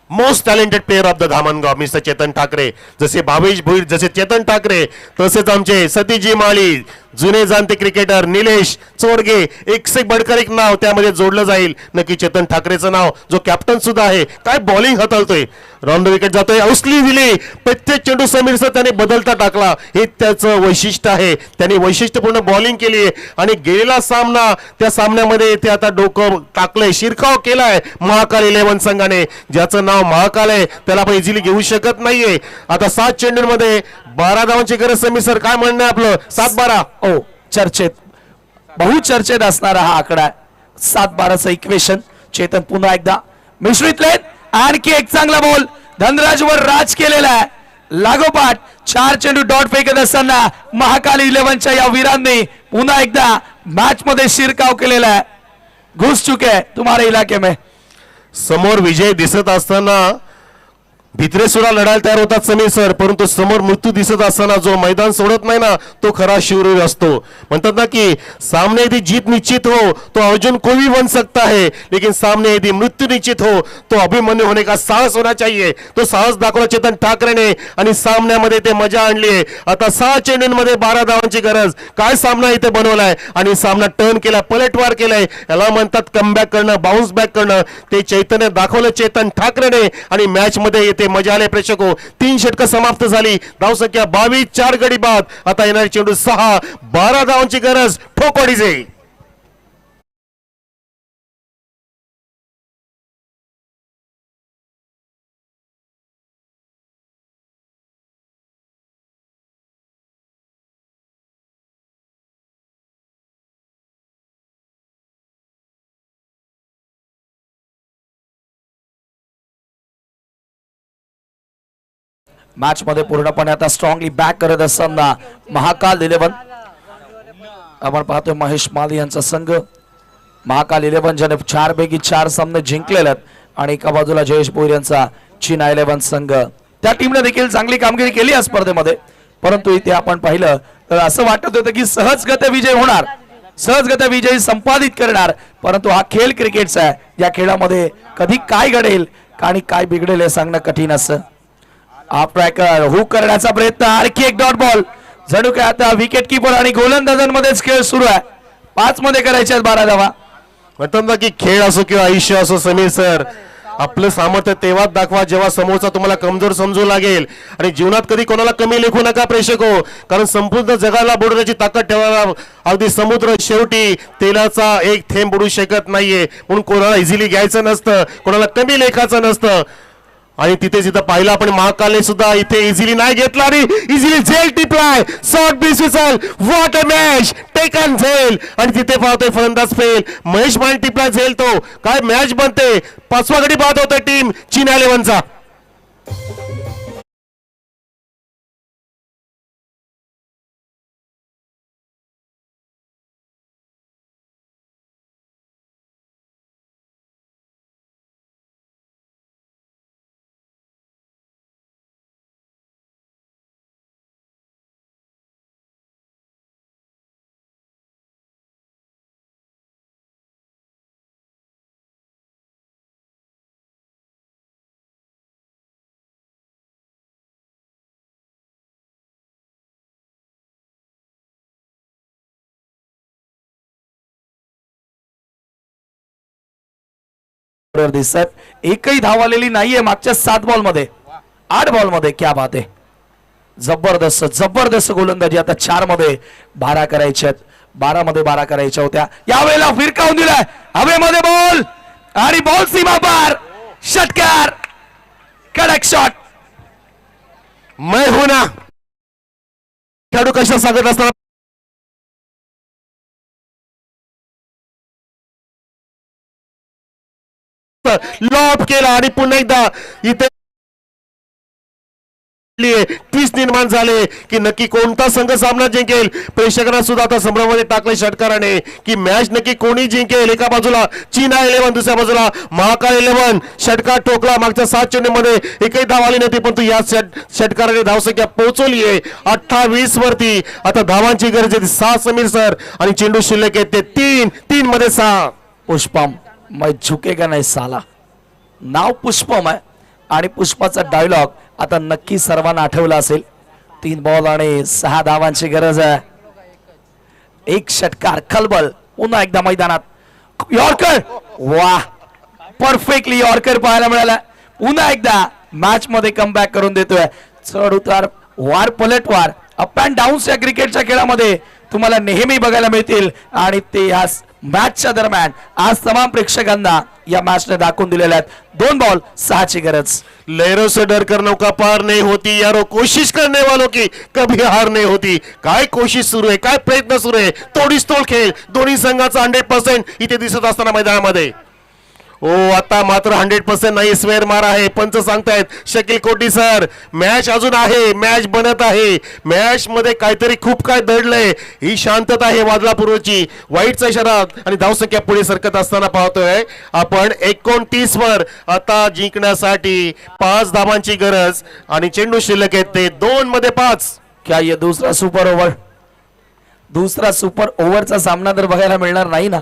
Most talented player of the Dhamangaon mister Chetan Thackeray. जसे भावेश भोईर, जसे चेतन ठाकरे, तसेच आमचे सतीजी माळी, जुने जाणते क्रिकेटर निलेश चोडगे, एक से बडकर एक नाव त्यामध्ये जोडलं जाईल. नक्की चेतन ठाकरेचं नाव, जो कॅप्टन सुद्धा आहे. काय बॉलिंग हाताळतोय, राऊंड द विकेट जातोय, औसली दिली, प्रत्येक चेंडू समीर सर त्याने बदलता टाकला. हे त्याचं वैशिष्ट्य आहे. त्यांनी वैशिष्ट्यपूर्ण बॉलिंग केली आहे आणि गेलेला सामना, त्या सामन्यामध्ये ते आता डोकं टाकलंय, शिरकाव केलाय महाकाल 11 संघाने. ज्याचं नाव महाकाल आहे त्याला आपण इझिली घेऊ शकत नाहीये. आता 7 चेंडूंमध्ये 12 धावांची गरज. समीर सर, काय म्हणणं आहे आपलं? 7-12 ओ चर्चेत, बहुचर्चेत असणारा हा आकडा 7-12चं इक्वेशन. चेतन पुन्हा एकदा मिश्रित लेन, आणखी एक चांगला बॉल, धनराजवर राज केलेला आहे. लागोपाठ 4 चेंडू डॉट फेकत असताना महाकाल 11च्या या वीरांनी पुन्हा एकदा मॅच मध्ये शिरकाव केलेला आहे. घुस चुके हैं तुम्हारे इलाके में. समोर विजय दिसत असताना भित्रे सुद्धा लढायला तयार होतात समीर सर, परंतु समोर मृत्यू दिसत असताना जो मैदान सोडत नाही ना तो खरा शूरवीर असतो. म्हणतात ना की सामने यदि जीत निश्चित हो तो अर्जुन कोई भी बन सकता है, लेकिन सामने यदि मृत्यू निश्चित हो तो अभिमन्यू होने का साहस होना चाहिए. तो साहस दाखवला चेतन ठाकरेने आणि सामन्यामध्ये ते मजा आणली आहे. आता 6 चेंडूंमध्ये 12 धावांची गरज. काय सामना इथे बनवलाय आणि सामना टर्न केला, पलटवार केलाय. याला म्हणतात कमबॅक करणं, बाउन्स बॅक करणं. ते चैतन्य दाखवलं चेतन ठाकरेने आणि मॅच मध्ये येते मजा आले प्रेक्षको. 3 षटकं समाप्त झाली. धावसंख्या 22, 4 गडी बाद. आता येणारे चेंडू 6, 12 धावांची गरज. ठोकवाडीचे मॅच मध्ये पूर्णपणे आता स्ट्रॉंगली बॅक करत असताना महाकाल 11 आपण पाहतोय महेश माली यांचा संघ. महाकाल 11 ज्याने 4 पैकी 4 सामने जिंकलेले आहेत आणि एका बाजूला जयेश भोईर यांचा चीना 11 संघ. त्या टीमने देखील चांगली कामगिरी केली या स्पर्धेमध्ये, परंतु इथे आपण पाहिलं तर असं वाटत होतं की सहजगत्या विजय होणार, सहजगत्या विजय संपादित करणार. परंतु हा खेळ क्रिकेटचा आहे. या खेळामध्ये कधी काय घडेल आणि काय बिघडेल हे सांगणं कठीण असं. हाफ ट्रॅकर हुक करण्याचा प्रयत्न, आणखी एक डॉट बॉल. जणू काय आता विकेट किपर आणि गोलंदाजांमध्येच खेळ सुरू आहे. 5 मध्ये करायचे 12 धावा. म्हणतात ना की खेळ असो किंवा आयुष्य असो समीर सर, आपलं सामर्थ्य तेव्हाच दाखवा जेव्हा समोरचा तुम्हाला कमजोर समजू लागेल. आणि जीवनात कधी कोणाला कमी लेखू नका प्रेक्षको, कारण संपूर्ण जगाला बुडवण्याची ताकद ठेवायला अगदी समुद्र शेवटी तेलाचा एक थेंब बुडू शकत नाहीये. म्हणून कोणाला इझिली घ्यायचं नसतं, कोणाला कमी लेखाचं नसतं. आणि तिथेच इथं पाहिलं आपण महाकालने सुद्धा इथे इझिली नाही घेतला आणि इझिली झेल टिपलाय. शॉर्ट बीस विसल, व्हॉट अ मॅच, टेकन झेल. आणि तिथे पाहतोय फलंदाज फेल, महेश माने टिपला झेल. तो काय मॅच बनते. 5वा गडी बाद होतोय टीम चीना 11चा. दिसत एकही धाव आलेली नाहीये मागच्या 7 बॉल मध्ये, 8 बॉल मध्ये. क्या बात आहे, जबरदस्त जबरदस्त गोलंदाजी. आता 4 मध्ये 12 करायच्या, 12 मध्ये 12 करायच्या होत्या. यावेळेला फिरकावून दिलाय हवेमध्ये बॉल आणि बॉल सीमा पार. षटकार, कडक शॉट. मैं हूं ना खेळाडू कशा सांगत असताना लॉप केला आणि पुन्हा एकदा इथे 30 निर्माण झाले की नक्की कोणता संघ सामना जिंकेल. प्रेक्षकांना सुद्धा आता संभ्रमामध्ये टाकले षटकाराने की मॅच नक्की कोणी जिंकेल. एका बाजूला चीना 11, दुसऱ्या बाजूला महाकाल 11. षटकार ठोकला. मागच्या 7 चेंडूमध्ये एकही धाव आली नव्हती, परंतु या षटकाराने धावसंख्या पोहोचवली आहे 28 वरती. आता धावांची गरज आहे 6 समीर सर आणि चेंडू शिल्लक आहेत ते 3 मध्ये 6. पुष्पम मैं झुकेगा नाही साला. नाव पुष्पम आहे आणि पुष्पाचा डायलॉग आता नक्की सर्वांना आठवला असेल. 3 बॉल आणि 6 धावांची गरज आहे. एक षटकार, खलबल. पुन्हा एकदा मैदानात यॉर्कर. वाह, परफेक्टली यॉर्कर पाहायला मिळाला. पुन्हा एकदा मॅच मध्ये कमबॅक करून देतोय. चढ उतार, वार पलटवार, अप अँड डाऊन्स या क्रिकेटच्या खेळामध्ये तुम्हाला नेहमी बघायला मिळतील आणि ते या मॅचच्या दरम्यान आज तमाम प्रेक्षकांना या मॅचने दाखवून दिलेल्या आहेत. 2 बॉल 6 ची गरज. लहरों से डरकर नौका पार नहीं होती यारो, कोशिश करने वालों की कभी हार नहीं होती. काय कोशिश सुरू आहे, काय प्रयत्न सुरू आहे. तोडीस तोड खेळ दोन्ही संघाचा 100% इथे दिसत असताना मैदानामध्ये. आता मात्र 100% नाही स्वेअर मार आहे. पंच सांगतायत शकील कोटी सर मॅच अजून आहे, मॅच बनत आहे. मॅच मध्ये काहीतरी खूप काय दडलंय. ही शांतता आहे वादलापूर्वची. वाईटचा इशारा आणि धावसंख्या पुढे सरकत असताना पाहतोय आपण 29 वर. आता जिंकण्यासाठी 5 धावांची गरज आणि चेंडू शिल्लक आहेत ते 2 मध्ये 5. क्या ये दूसरा सुपर ओव्हर, दुसरा सुपर ओव्हरचा सामना तर बघायला मिळणार नाही ना.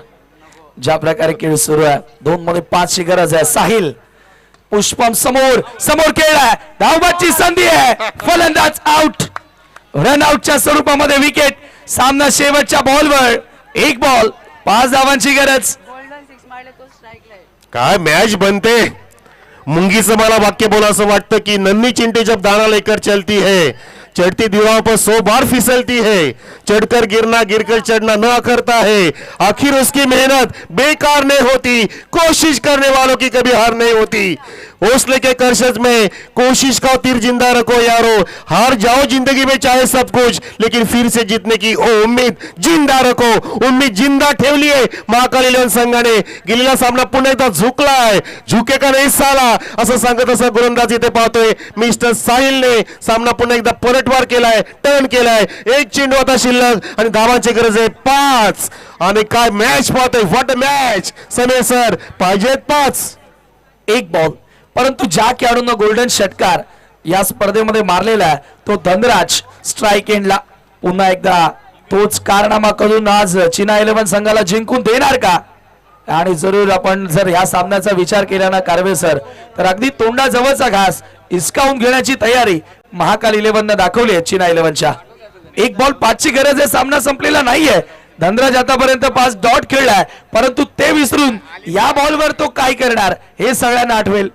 ज्या प्रकारे खेळ सुरू आहे 2 मध्ये 5 ची गरज आहे. साहिल पुष्पम समोर खेळलाय, धावबाची संधी आहे, फलंदाज आउट. रन आउटच्या स्वरूपामध्ये विकेट. सामना शेवटच्या बॉलवर, 1 बॉल 5 धावांची गरज. काय मॅच बनते. मुंगीचं मला वाक्य बोला असं वाटतं की नन्ही चिंटी जब दाना लेकर चलती है, चढ़ती दीवारों पर 100 बार फिसलती है, चढ़कर गिरना गिरकर चढ़ना न करता है, आखिर उसकी मेहनत बेकार नहीं होती, कोशिश करने वालों की कभी हार नहीं होती. हौसले के कर्शज में कोशिश का तीर जिंदा रखो यारो. हार जाओ जिंदगी में चाहे सब कुछ, लेकिन फिर से जीतने की ओ उम्मीद जिंदा रखो. उम्मीद जिंदा ठेवली आहे महाकाल इलेव्हन संघाने. गेलेला सामना पुन्हा एकदा झुकलाय, झुके का नाही साला असं सांगत असं गोलंदाज इथे पाहतोय मिस्टर साहिलने. सामना पुन्हा एकदा पलटवार केलाय, टर्न केलाय. 1 चेंडू आता शिल्लक आणि धावांची गरज आहे 5. आणि काय मॅच पाहतोय, व्हॉट अ मॅच. समय सर पाहिजेत 5. 1 बॉल. परंतु ज्या खेळाडूंना गोल्डन षटकार या स्पर्धेमध्ये मारलेला आहे तो धनराज स्ट्राइक एंडला. पुन्हा एकदा तोच कारनामा करून आज चीना 11 संघाला जिंकून देणार का. आणि जरूर आपण जर या सामन्याचा विचार केला ना कारवे सर, तर अगदी तोंडाजवळचा घास हिसकावून घेण्याची तयारी महाकाल 11 ने दाखवली आहे चीना 11च्या. 1 बॉल 5 ची गरज आहे. सामना संपलेला नाहीये. धनराज आतापर्यंत 5 डॉट खेळलाय, परंतु ते विसरून या बॉलवर तो काय करणार हे सगळ्यांना आठवेल.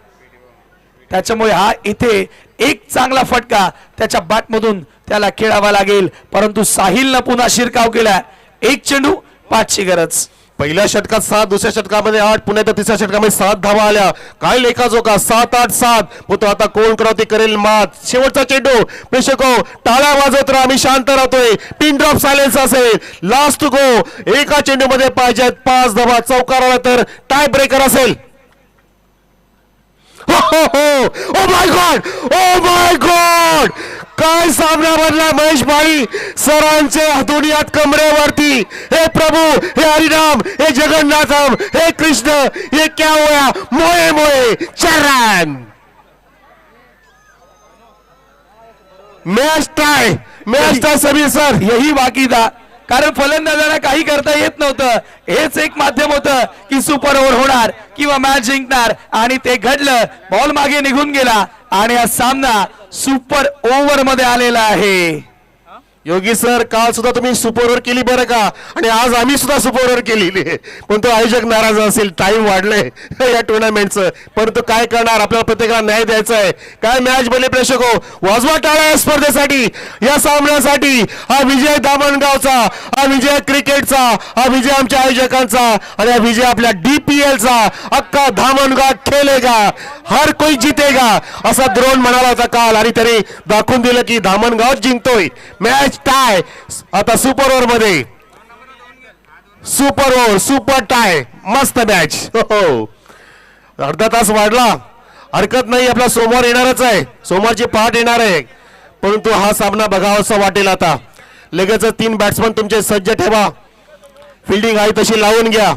त्याच्यामुळे हा इथे एक चांगला फटका त्याच्या बॅटमधून त्याला खेळावा लागेल. परंतु साहिलनं पुन्हा शिरकाव केला. 1 चेंडू 5 ची गरज. पहिल्या षटकात 7, दुसऱ्या षटकामध्ये 8, पुन्हा एकदा तिसऱ्या षटकामध्ये 7 धावा आल्या. काय लेखाजोखा 7-8-7. तो आता कोण करावं ते करेल मात. शेवटचा चेंडू प्रेक्षको टाळ्या वाजवत राहा, आम्ही शांत राहतोय. पिन ड्रॉप सायलेन्स असेल. Last to go. एका चेंडूमध्ये पाहिजेत 5 धावा. चौकार आला तर टाय ब्रेकर असेल. Oh my God, oh my God. काय सामना बनला महेश भाई सरांचे दुनियात कमरेवरती. हे प्रभू, हे हरिनाम, हे जगन्नाथम, हे कृष्ण, ये क्या हुआ. मोए मोए 4 run. Match tie Sameer sir. यही बाकी था, कारण फलंदाजांना काही करता येत नव्हतं. हेच एक माध्यम होतं की सुपर ओव्हर होणार किंवा मॅच जिंकणार, आणि ते घडलं. बॉल मागे निघून गेला आणि हा सामना सुपर ओव्हर मध्ये आलेला आहे. योगी सर काल सुद्धा तुम्ही सुपर ओव्हर केली बरं का, आणि आज आम्ही सुद्धा सुपर ओव्हर केलेली आहे. पण तो आयोजक नाराज असेल, टाइम वाढलंय या टुर्नामेंटचं. परंतु काय करणार, आपल्याला प्रत्येकाला न्याय द्यायचा आहे. काय मॅच बनले प्रेक्षको. वाजवा टाळ्या या स्पर्धेसाठी, या सामन्यासाठी. हा विजय दामणगावचा, हा विजय क्रिकेटचा, हा विजय आमच्या आयोजकांचा, आणि हा विजय आपल्या DPLचा. अख्खा धामणगाव खेळेगा, हर कोई जीतेगा असा द्रोण म्हणाला होता काल, आणि त्याने दाखवून दिलं की धामणगाव जिंकतोय. मॅच टाय आता सुपर ओव्हर मध्ये. सुपर ओव्हर, सुपर टाय, मस्त मॅच. हो, अर्धा तास वाढला, हरकत नाही. आपला सोमवार येणारच आहे, सोमवारची पहाट येणार आहे. परंतु हा सामना बघावासा वाटेल. आता लगेच 3 बॅट्समन तुमचे सज्ज ठेवा. फिल्डिंग आहे तशी लावून घ्या.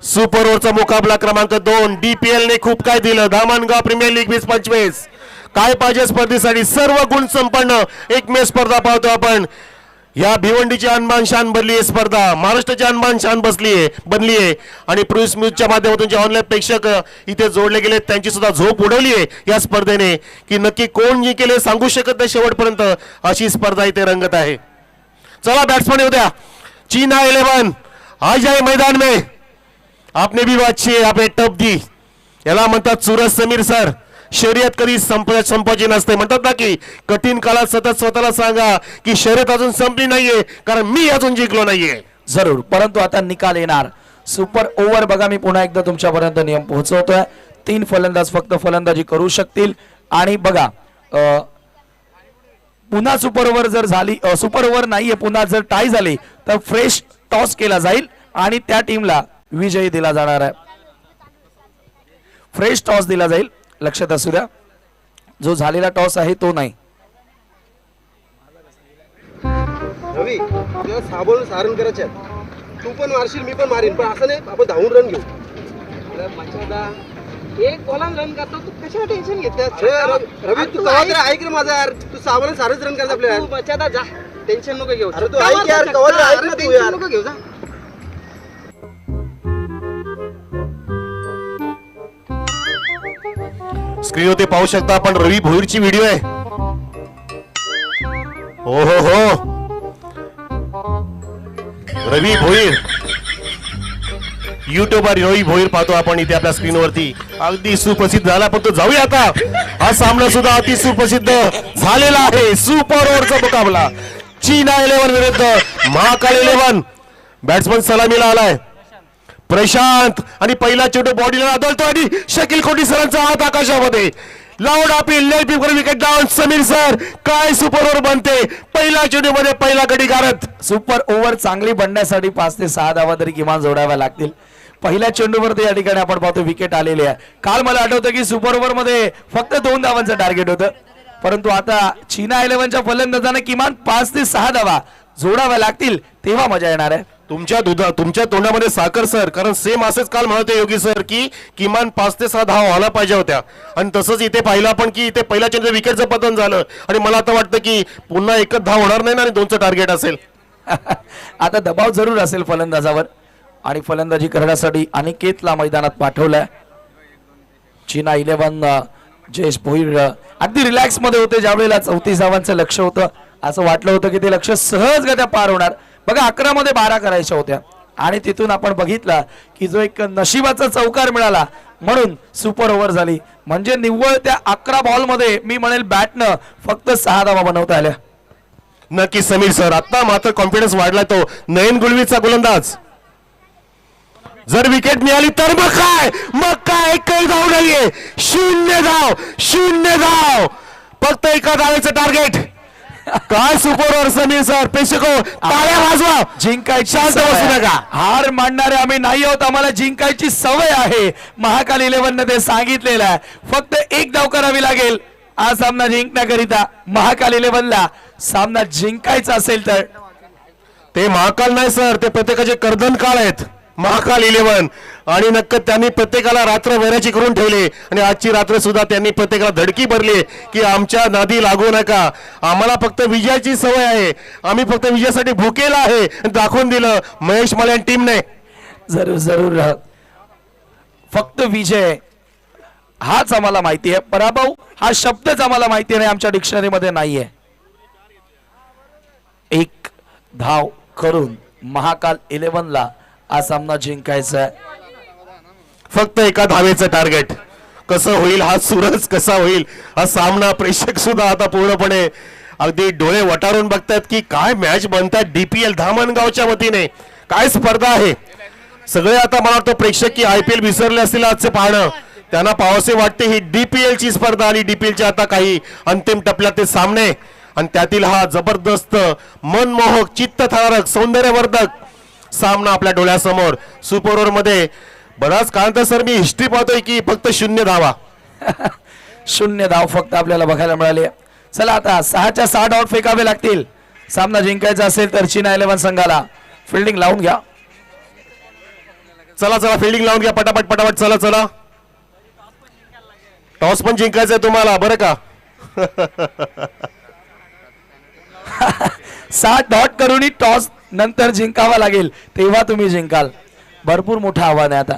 सुपर ओव्हरचा मुकाबला क्रमांक 2. DPL ने खूप काय दिलं. Dhamangaon premier league 20-25. काय पाहिजे स्पर्धेसाठी, सर्व गुण संपन्न एकमेव स्पर्धा पाहतो आपण. या भिवंडीची अनमान शान बनली आहे स्पर्धा, महाराष्ट्राची अनमान शान बनली आहे. आणि प्रूस न्यूजच्या माध्यमातून जे ऑनलाईन प्रेक्षक इथे जोडले गेले त्यांची सुद्धा झोप उडवली आहे या स्पर्धेने, की नक्की कोण जिंकेल सांगू शकत नाही शेवटपर्यंत. अशी स्पर्धा इथे रंगत आहे. चला बॅट्समन येऊ द्या. चीना 11 आ जाए मैदान में. आपने भी अच्छी आपने टप दी. याला म्हणतात सूरज समीर सर. शर्यत कधी संपायची नसते. म्हणतात ना की कठीण काळात सतत स्वतःला सांगा की शर्यत अजून संपली नाहीये, कारण मी अजून जिंकलो नाहीये. जरूर, परंतु आता निकाल येणार. सुपर ओव्हर बघा, मी पुन्हा एकदा तुमच्यापर्यंत नियम पोहोचवतोय. 3 फलंदाज फक्त फलंदाजी करू शकतील. आणि बघा, पुन्हा सुपर ओव्हर जर झाली, सुपर ओव्हर नाहीये, पुन्हा जर टाय झाली तर फ्रेश टॉस केला जाईल आणि त्या टीमला विजयी दिला जाणार आहे. फ्रेश टॉस दिला जाईल, लक्षात असू द्या. जो झालेला टॉस आहे तो नाही. रवी तुला साबण सारण करायचे आहेत. तू पण मारशील मी पण मारीन, पण असं नाही आपण धावून रन घेऊ. एक बॉलान रन करतो तू कशाला टेन्शन घेतेस? रवी तू कवा तरी ऐक रे माझा यार. तू साबण सारच रन करायचं आपल्या तू बचाता जा, टेन्शन नको घेऊ. अरे तू ऐक यार, कवा तरी ऐक ना तू टेन्शन यार. नको घेऊ जा. स्क्रीनवरती पाहू शकता आपण रवी भोईरची व्हिडिओ आहे. हो रवी भोईर, युट्यूबर रवी भोईर पाहतो आपण इथे आपल्या स्क्रीनवरती. अगदी सुप्रसिद्ध झाला, पण तो जाऊया आता. हा सामना सुद्धा अति सुप्रसिद्ध झालेला आहे. सुपर ओव्हरचा मुकाबला चीना 11 विरुद्ध महाकाल 11. बॅट्समन सलामीला आलाय प्रशांत आणि पहिला चेंडू बॉडीला आदळतो आणि शकील कोटी सरांचा हात आकाशामध्ये. लाऊड अपील, लेग बीप करून विकेट डाऊन. समीर सर, काय सुपर ओव्हर बनते. पहिल्या चेंडू मध्ये पहिला गडी गारत. सुपर ओव्हर चांगली बनण्यासाठी 5 ते 6 धावा तरी किमान जोडाव्या लागतील. पहिल्या चेंडूवरती या ठिकाणी आपण पाहतो विकेट आलेली आहे. काल मला आठवतं की सुपर ओव्हर मध्ये फक्त 2 धावांचं टार्गेट होतं, परंतु आता चीना 11च्या फलंदाजांना किमान 5 ते 6 धावा जोडाव्या लागतील, तेव्हा मजा येणार आहे. तुमच्या तोंडामध्ये साखर सर, कारण सेम असेच काल म्हणते योगी सर की किमान 5 ते 6 धावा व्हायला पाहिजे होत्या. आणि तसंच इथे पाहिलं आपण की इथे पहिल्या चेंडू विकेटचं पतन झालं आणि मला आता वाटतं की पुन्हा एकच धाव होणार नाही ना आणि 2चं टार्गेट असेल. आता दबाव जरूर असेल फलंदाजावर आणि फलंदाजी करण्यासाठी अनिकेतला मैदानात पाठवलंय. चीना 11 जयेश भोईर अगदी रिलॅक्स मध्ये होते ज्यावेळेला 34 धावांचं लक्ष होतं. असं वाटलं होतं की ते लक्ष सहजगत्या पार होणार. बघा 11 मध्ये 12 करायच्या होत्या आणि तिथून आपण बघितला की जो एक नशिबाचा चौकार मिळाला म्हणून सुपर ओव्हर झाली. म्हणजे निव्वळ त्या 11 बॉल मध्ये मी म्हणेल बॅटनं फक्त 6 धावा बनवता आल्या. नक्की समीर सर, आता मात्र कॉन्फिडन्स वाढलाय तो नयन गुलवीचा गोलंदाज. जर विकेट मिळाली तर मग काय एकही धाव नाहीये. 0 धाव फक्त एका धावेचं टार्गेट. काय सुपर ओव्हर समीर सर. प्रेक्षको टाळ्या वाजवा. जिंकायची शांत बसू सवय. नका. हार मानणारे आम्ही नाही आहोत, आम्हाला जिंकायची सवय आहे. महाकाल 11 ने ते सांगितलेलं आहे. फक्त एक धाव करावी लागेल हा सामना जिंकण्याकरिता. महाकाल 11ला सामना जिंकायचा असेल तर ते महाकाल नाही सर, ते प्रत्येकाचे कर्दन काळ आहेत. महाकाल 11 आणि नक्की त्यांनी प्रत्येकाला रात्र वैराची करून ठेवले आणि आजची रात्र सुद्धा त्यांनी प्रत्येकाला धडकी भरली की आमच्या नादी लागू नका. आम्हाला फक्त विजयाची सवय आहे, आम्ही फक्त विजयासाठी भुकेला आहे. दाखवून दिलं महेश माले टीमने. जरूर फक्त विजय हाच आम्हाला माहिती आहे, पराभव हा शब्दच आम्हाला माहिती नाही, आमच्या डिक्शनरी मध्ये नाहीये. एक धाव करून महाकाल 11ला हा सामना जिंकायचा आहे. फक्त एका धावेचं टार्गेट. कसं होईल हा सूरज, कसा होईल हा सामना. प्रेक्षक सुद्धा आता पूर्णपणे अगदी डोळे वटारून बघतात की काय मॅच बनतात. DPL धामणगावच्या वतीने काय स्पर्धा आहे. सगळे आता मला वाटतं प्रेक्षक की IPL विसरले असतील आजचे पाहणं. त्यांना पाहावसे वाटते ही DPL ची स्पर्धा आणि DPL च्या आता काही अंतिम टप्प्यात सामने आणि त्यातील हा जबरदस्त मनमोहक चित्तथरारक सौंदर्यवर्धक सामना आपल्या डोळ्यासमोर. सुपर ओव्हर मध्ये बराच काळ सर मी हिस्ट्री पाहतोय की फक्त 0 धावा. 0 धाव फक्त आपल्याला बघायला मिळाले. चला आता 6च्या 6 डॉट फेकावे लागतील सामना जिंकायचा असेल तर. चीना 11 संघाला फिल्डिंग लावून घ्या. चला फिल्डिंग लावून घ्या पटापट. चला टॉस पण जिंकायचंय तुम्हाला बरं का. 7 डॉट करूनही टॉस नंतर जिंकावा लागेल, तेव्हा तुम्ही जिंकाल. भरपूर मोठं आव्हान आहे आता.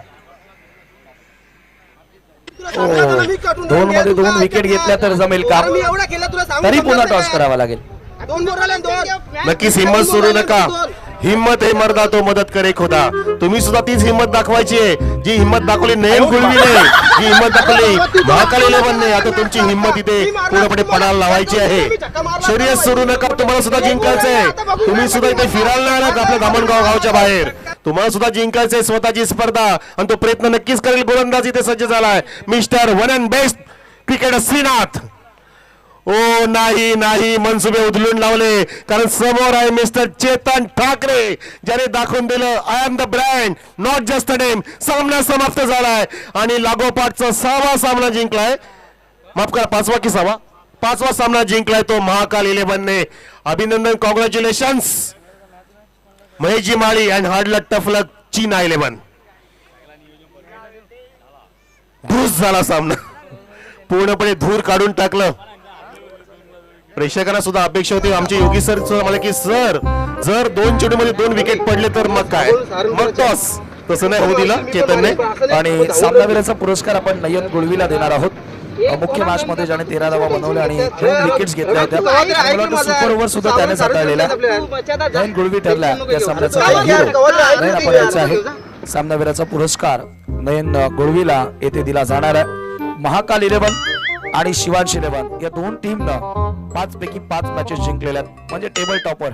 2 मध्ये 2 विकेट घेतल्या तर जमेल का, मी एवढा केला तुला सांगू. तरी पुन्हा टॉस करावा लागेल. 2 बोल राहिले 2. नक्कीच हिम्मत सोडू नका. हिम्मत है मर्दा तो मदत करे खुदा. तुम्ही सुद्धा तीच हिम्मत दाखवायची आहे जी हिम्मत दाखवली नयन गुलवीने, जी हिम्मत दाखवली महाकाल 11ने. आता तुमची हिम्मत इथे पूर्णपणे पणाला लावायची आहे. शर्यत सोडू नका. तुम्हाला सुद्धा जिंकायचंय. तुम्ही सुद्धा इथे फिरायला नाही आलात आपल्या धामणगाव गावच्या बाहेर. तुम्हाला सुद्धा जिंकायचंय स्वतःची स्पर्धा आणि तो प्रयत्न नक्कीच करेल. गोलंदाज इथे सज्ज झालाय mister one and best cricketer Srinath. ओ नाही नाही मनसुबे उधळून लावले, कारण समोर आहे मिस्टर चेतन ठाकरे, ज्याने दाखवून दिलं I am the brand, not just a name. सामना समाप्त झालाय आणि लागोपाठचा 6वा सामना जिंकलाय. माफ करा, 5वा की 6वा? 5वा सामना जिंकलाय तो महाकाल 11ने. अभिनंदन, congratulations Maheshji Mali and hard luck tough luck चीना 11. धूस झाला सामना, पूर्णपणे धूर काढून टाकलं. प्रेक्षकांना सुद्धा अपेक्षा होती, आमचे योगी सर सुद्धा म्हणाले की सर जर 2 चेंडूमध्ये 2 विकेट पडले तर मग काय, मग टॉस. तसं नाही होऊ दिलं चेतनने. आणि सामनावीराचा पुरस्कार आपण नयन गुळवीला देणार आहोत. मुख्य मॅच मध्ये ज्याने 13 धावा बनवल्या आणि 2 विकेट्स घेतल्या होत्या. मला वाटतं सुपर ओव्हर सुद्धा त्याने हाताळलेल्या. नयन गुळवी ठरला या सामन्याचा हिरो. नयन आपण यायचं आहे. सामनावीराचा पुरस्कार नयन गुळवीला येथे दिला जाणार आहे. महाकाल 11 आणि शिवांश 11 या 2 टीमनं 5 पैकी 5 मॅचेस जिंकलेल्या आहेत, म्हणजे टेबल टॉपर.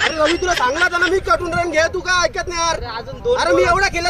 अरे रवी, तुला सांगला ना मी कटून रन घे, तू काय ऐकत नाही यार. अरे मी एवढा केला